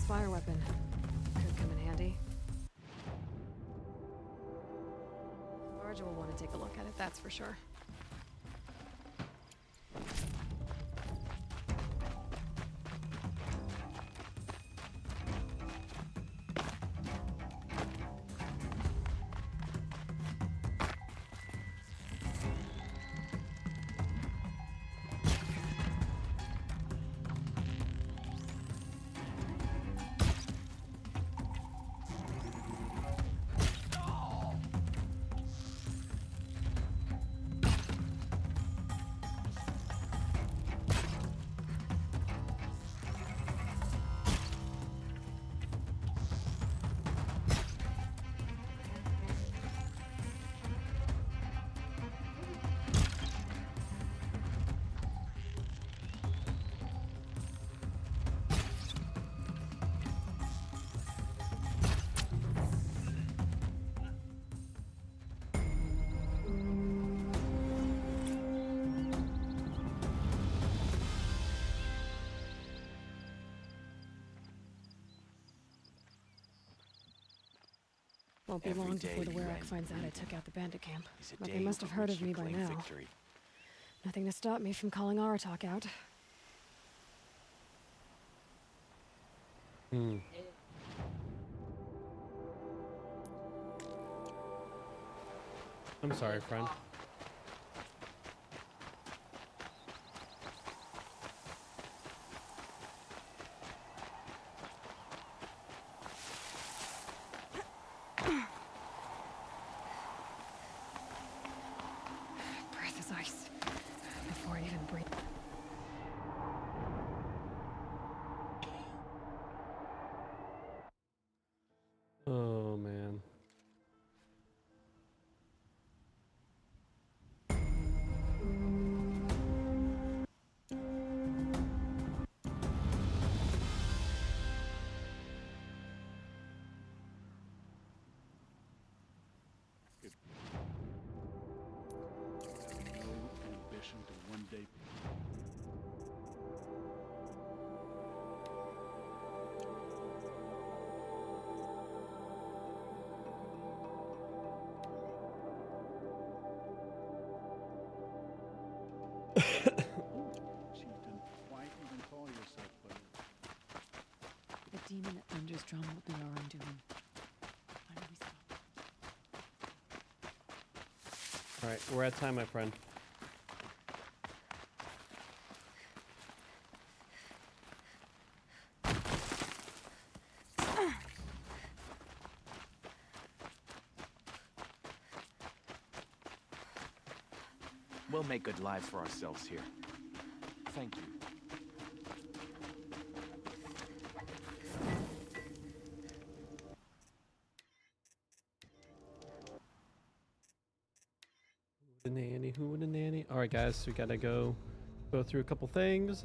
fire weapon. Could come in handy. Marge will want to take a look at it, that's for sure. Won't be long before the Werak finds out I took out the bandit camp. But they must have heard of me by now. Nothing to stop me from calling Aratak out. I'm sorry, friend. Breath is ice. Before I even breathe. Oh, man. Ambition to one day. She didn't quite even call yourself, but The demon that thunders drum will be our undoing. Why don't we stop? All right, we're at time, my friend. We'll make good lives for ourselves here. Thank you. Who the nanny? Who the nanny? All right, guys, we gotta go through a couple things.